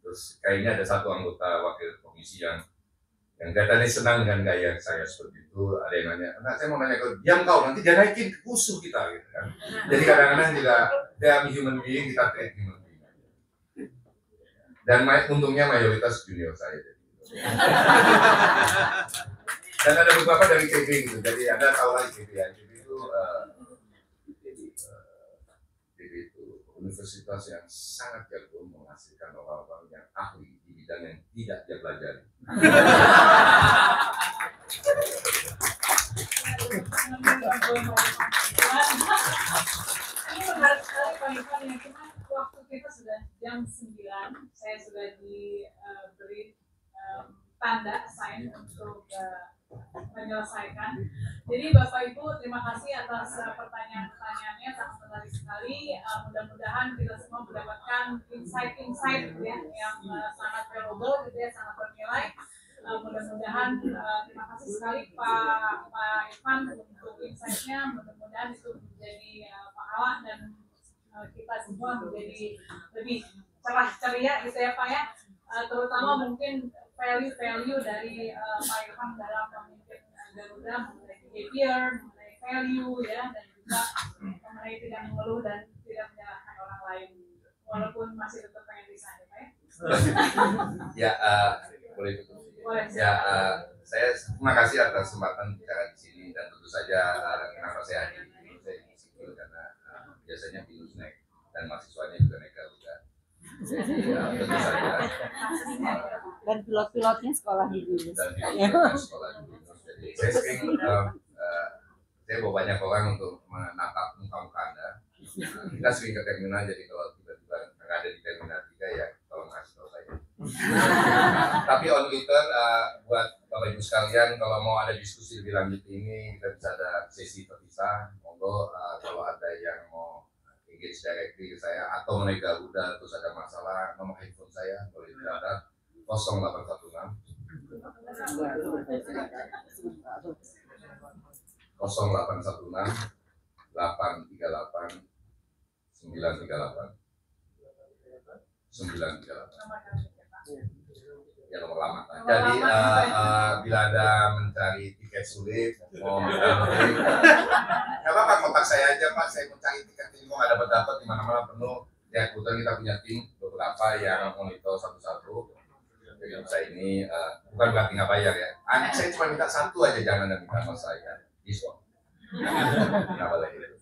Terus kayaknya ada satu anggota wakil komisi yang kelihatannya senang dengan gaya saya seperti itu. Ada yang nanya, nah saya mau nanya ke diam kau, nanti dia naikin musuh kita gitu kan. Jadi kadang-kadang juga dia human being, kita treat human being. Dan untungnya mayoritas junior saya jadi. Dan ada beberapa dari KB gitu, jadi ada tahu lagi KB ya. KB itu universitas yang sangat jago menghasilkan orang-orang yang ahli di bidang yang tidak dia pelajari. Ini menarik sekali Pak Ivan ya, cuma waktu kita sudah jam 9, saya sudah diberi tanda sign untuk menyelesaikan. Jadi Bapak Ibu terima kasih atas pertanyaan-pertanyaannya, sangat menarik sekali. Mudah-mudahan kita semua mendapatkan insight-insight ya, yang sangat valuable gitu ya, sangat bernilai. Mudah-mudahan terima kasih sekali Pak Ivan untuk insight-nya. Mudah-mudahan itu menjadi pahala dan kita semua menjadi lebih cerah ceria gitu ya Pak ya. Terutama mungkin value dari Pak Irfan dalam memimpin Garuda, mengenai behavior, mengenai value ya, dan juga mengenai tidak mengeluh dan tidak menyalahkan orang lain, walaupun masih tetap pengen desain ya Pak ya. Ya, boleh tutup. Ya, saya terima kasih atas kesempatan bicara di sini, dan tentu saja kenapa saya hadir di sini, saya di sipil karena biasanya binus naik dan mahasiswanya juga naik Garuda. Jadi tentu saja. Dan pilot-pilotnya sekolah di Binus. Dan pilot-pilotnya sekolah di Binus. Jadi saya sering, saya bawa banyak orang untuk menatap muka-muka Anda. Kita sering ke terminal, jadi kalau tiba-tiba nggak ada di terminal 3 ya tolong kasih tahu saya. Tapi on return, buat Bapak Ibu sekalian, kalau mau ada diskusi lebih lanjut ini, kita bisa ada sesi terpisah. Monggo kalau ada yang mau engage directly ke saya atau mengenai Garuda terus ada masalah, nomor handphone saya boleh dicatat 0816 838 938 ya, nomor lama. Jadi bila ada mencari tiket sulit, mau mencari, nggak apa-apa kontak saya aja Pak. Saya mau cari tiket ini kok nggak dapat di mana-mana penuh. Ya kebetulan kita punya tim beberapa yang monitor satu-satu. Jadi saya ini bukan berarti nggak bayar ya. Saya cuma minta satu aja, jangan ada minta sama saya. Diskon. Nggak boleh gitu.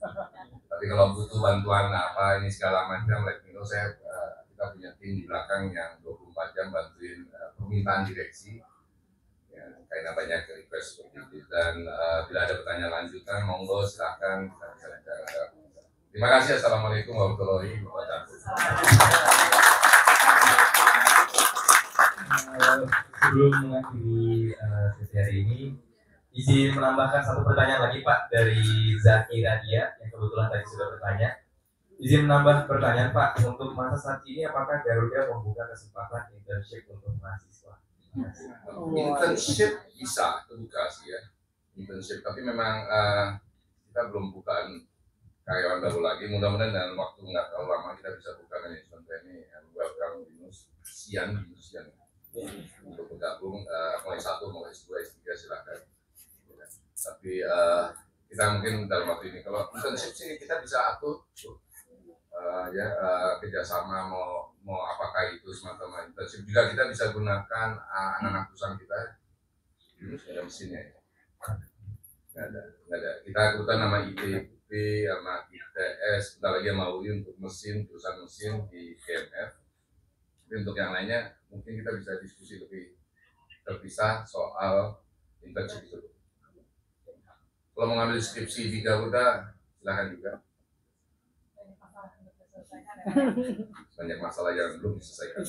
Tapi kalau butuh bantuan apa ini segala macam, let me know. Kita punya tim di belakang yang 24 jam bantuin permintaan direksi. Ya, karena banyak request seperti itu. Dan bila ada pertanyaan lanjutan, monggo silahkan kita bisa bicara. Terima kasih. Assalamualaikum warahmatullahi wabarakatuh. Sebelum mengakhiri sesi hari ini, izin menambahkan satu pertanyaan lagi Pak dari Zaki Radia yang kebetulan tadi sudah bertanya. Izin menambah pertanyaan Pak, untuk masa saat ini apakah Garuda membuka kesempatan internship untuk mahasiswa? Internship bisa terbuka sih ya, internship. Tapi memang kita belum bukaan karyawan baru lagi. Mudah-mudahan dalam waktu nggak terlalu lama kita bisa buka manajemen training and welcome Binus Sian. untuk bergabung, mau S1, mau S2, S3 silakan. Tapi kita mungkin dalam waktu ini, kalau internship sih kita bisa atur kerjasama mau apakah itu semacam internship juga kita bisa gunakan anak-anak perusahaan kita. Ini ada mesinnya ya? Nggak ada. Kita kebetulan nama ITB sama ITS, bentar lagi sama UI untuk mesin, perusahaan mesin di GMF. Tapi untuk yang lainnya mungkin kita bisa diskusi lebih terpisah soal internship itu. Kalau mau ngambil skripsi di Garuda, silahkan juga. Banyak masalah yang belum diselesaikan.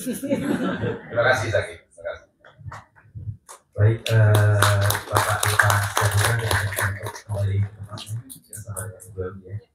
Terima kasih Zaki. Terima kasih. Baik, Bapak Ivan, untuk kembali ke tempatnya. Yang sama dengan